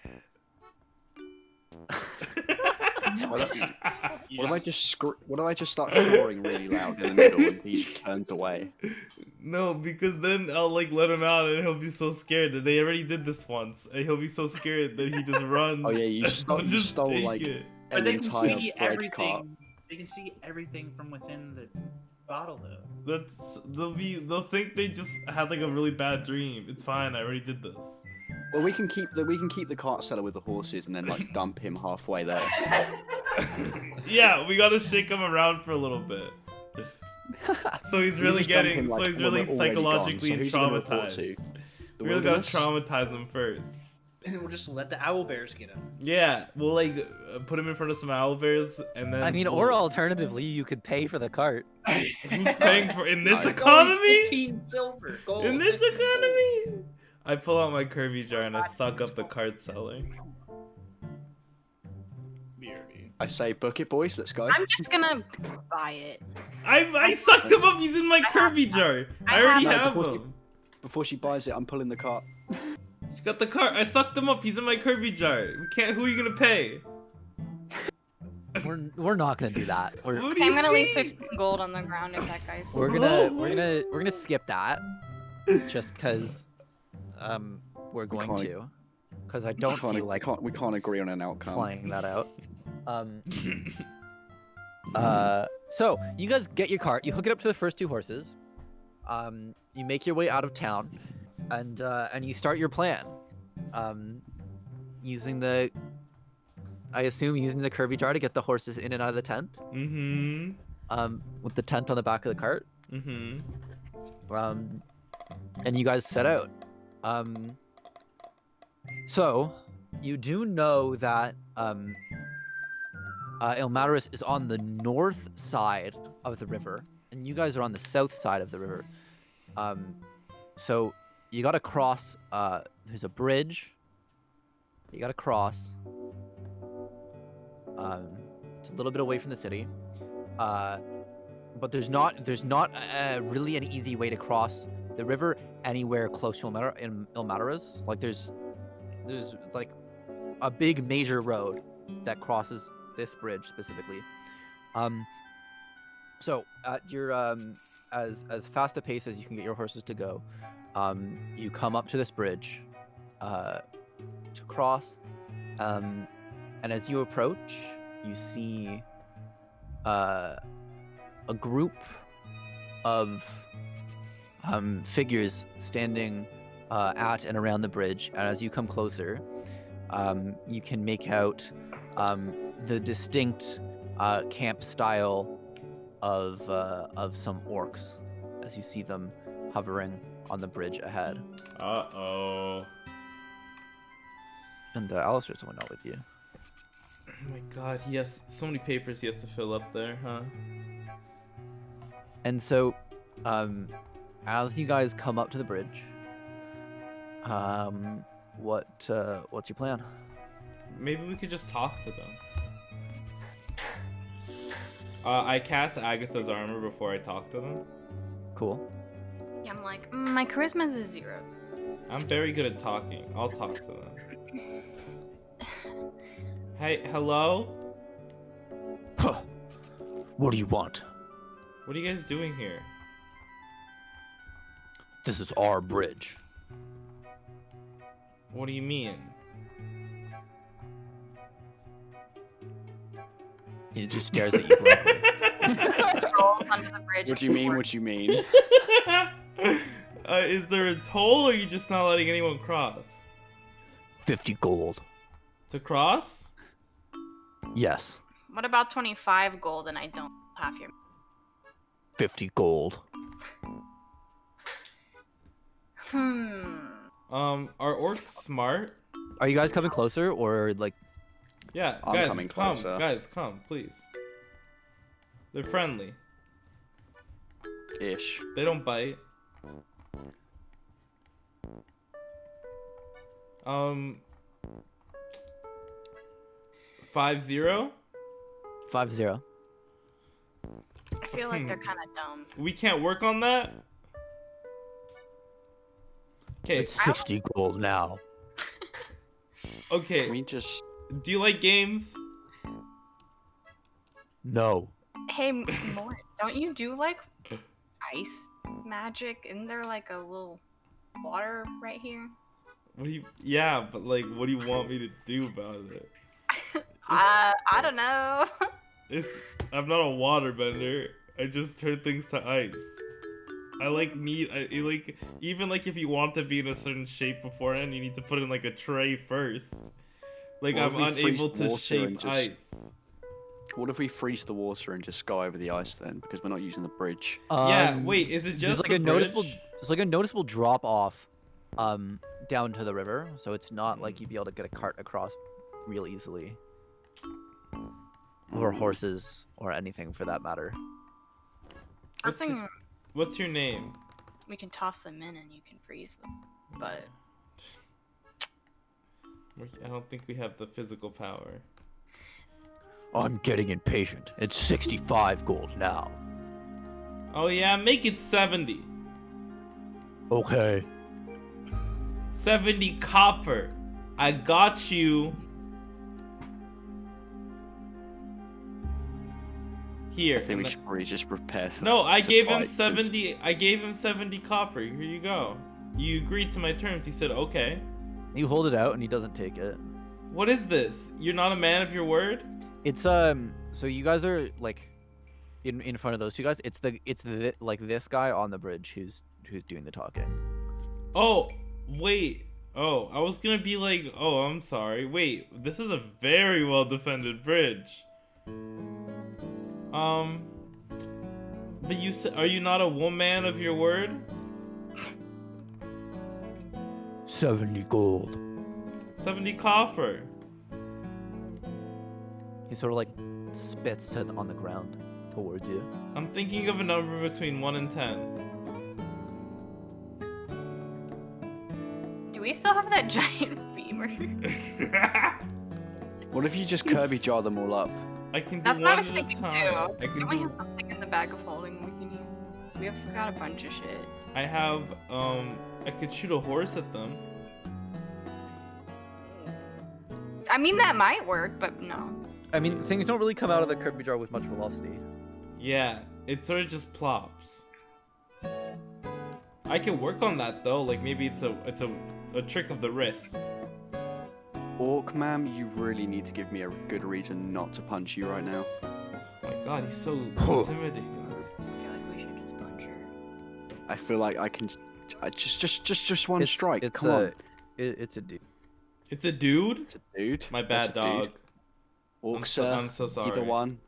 wagon. What if I just what if I just start roaring really loud in the middle and he just turns away? No, because then I'll like let him out and he'll be so scared that they already did this once. And he'll be so scared that he just runs. Oh yeah, you and stole, I'll you just stole take like it. But an they can entire see bread everything. cart. They can see everything from within the bottle, though. They'll think they just had like a really bad dream. It's fine. I already did this. Well, we can keep the cart seller with the horses and then like dump him halfway there. Yeah, we gotta shake him around for a little bit. So he's We really just dump getting, him, so like, he's when really we're already gone. psychologically So who's he gonna report to? traumatized. The We really gotta wilderness? traumatize him first. And we'll just let the owl bears get him. Yeah, we'll like put him in front of some owlbears and then. I mean, or alternatively, you could pay for the cart. who's paying for in this Nice. economy? 15 silver gold. In this economy? I pull out my Kirby jar and I suck up the card seller. BRB. I say, book it, boys. Let's go. I'm just gonna buy it. I sucked him up. He's in my Kirby jar. I already have him. Before she buys it, I'm pulling the cart. She got the cart. I sucked him up. He's in my Kirby jar. We can't. Who are you gonna pay? We're not gonna do that. What do Okay, you I'm gonna leave mean? 15 gold on the ground if that guy's. We're gonna skip that, just because we're going can't- to, because I don't feel like we can't agree on an outcome. playing that out. So you guys get your cart, you hook it up to the first two horses, you make your way out of town, and you start your plan, using the, I assume using the Kirby jar to get the horses in and out of the tent. Mm-hmm. With the tent on the back of the cart. Mm-hmm. And you guys set out. So you do know that Ilmaris is on the north side of the river, and you guys are on the south side of the river. So you gotta cross. There's a bridge. You gotta cross. It's a little bit away from the city, but there's not really an easy way to cross the river anywhere close to Ilmaris. Like there's like a big major road that crosses this bridge specifically. So at your as fast a pace as you can get your horses to go, you come up to this bridge to cross, and as you approach, you see a group of figures standing at and around the bridge, and as you come closer, you can make out the distinct camp style of some orcs as you see them hovering on the bridge ahead. Uh-oh. And Alistair's the one out with you. Oh my god, he has so many papers he has to fill up there, huh? And so, as you guys come up to the bridge, what's your plan? Maybe we could just talk to them. I cast Agatha's armor before I talk to them. Cool. Yeah, I'm like, my charisma's a 0. I'm very good at talking. I'll talk to them. Hey, hello? Huh. What do you want? What are you guys doing here? This is our bridge. What do you mean? He just stares at you blankly. Rolls under the bridge. What do you mean? What do you mean? Is there a toll, or are you just not letting anyone cross? 50 gold. To cross? Yes. What about 25 gold and I don't have your... 50 gold. Are orcs smart? Are you guys coming closer, or like? Yeah, I'm guys, coming come, closer. guys, come, please. They're friendly. Ish. They don't bite. 50? 50. I feel like they're kind of dumb. We can't work on that? Okay, It's 60 gold now. okay. Can we just... Do you like games? No. Hey, Mort, don't you do like ice magic? Isn't there like a little water right here? What do you? Yeah, but like, what do you want me to do about it? I don't know. I'm not a waterbender. I just turn things to ice. I like even like if you want to be in a certain shape beforehand, you need to put in like a tray first. Like What if I'm we freeze unable the to water shape and just- ice. What if we freeze the water and just go over the ice then? Because we're not using the bridge. Yeah, wait, is it just there's like the a noticeable, bridge? there's like a noticeable drop off, down to the river. So it's not like you'd be able to get a cart across real easily, or horses, or anything for that matter. I was thinking What's your name? we can toss them in and you can freeze them. But I don't think we have the physical power. I'm getting impatient. It's 65 gold now. Oh yeah, make it 70. Okay. 70 copper. I got you. Here. I think we should probably just prepare for. No, I to gave him fight, 70. I gave him 70 copper. Here you go. You agreed to my terms. He said, okay. You hold it out and he doesn't take it. What is this? You're not a man of your word? It's so you guys are like in front of those two guys. It's the like this guy on the bridge who's doing the talking. Oh, wait. Oh, I was gonna be like, oh, I'm sorry. Wait, this is a very well defended bridge. But you said, are you not a woman of your word? 70 gold. 70 copper. He sort of like spits on the ground towards you. I'm thinking of a number between 1 and 10. Do we still have that giant femur? What if you just Kirby jar them all up? I can do That's what I one was at a thinking time. too. I can Don't we do. have something in the bag of holding we can use? We have got a bunch of shit. I have. I could shoot a horse at them. I mean, that might work, but no. I mean, things don't really come out of the Kirby jar with much velocity. Yeah, it sort of just plops. I can work on that though. Like maybe it's a trick of the wrist. Orc, ma'am, you really need to give me a good reason not to punch you right now. Oh my god, he's so intimidating. I feel like we should just punch her. I feel like I can. Just one strike. It's Come on. It's a dude. It's a dude? It's a dude. My That's bad, a dude. dog. Orc, I'm so sorry. Either one.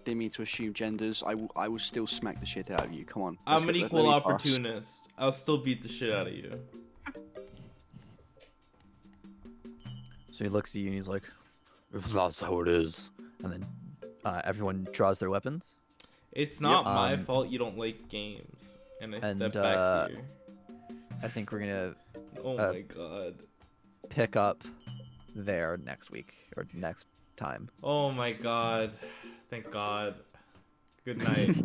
Didn't mean to assume genders. I will still smack the shit out of you. Come on. I'm an equal let me pass. opportunist. I'll still beat the shit out of you. So he looks at you and he's like, "If that's how it is," and then everyone draws their weapons. It's not Yep. my fault you don't like games. And I And, step back here. I think we're gonna Oh my god. pick up there next week or next time. Oh my god. Thank god. Good night.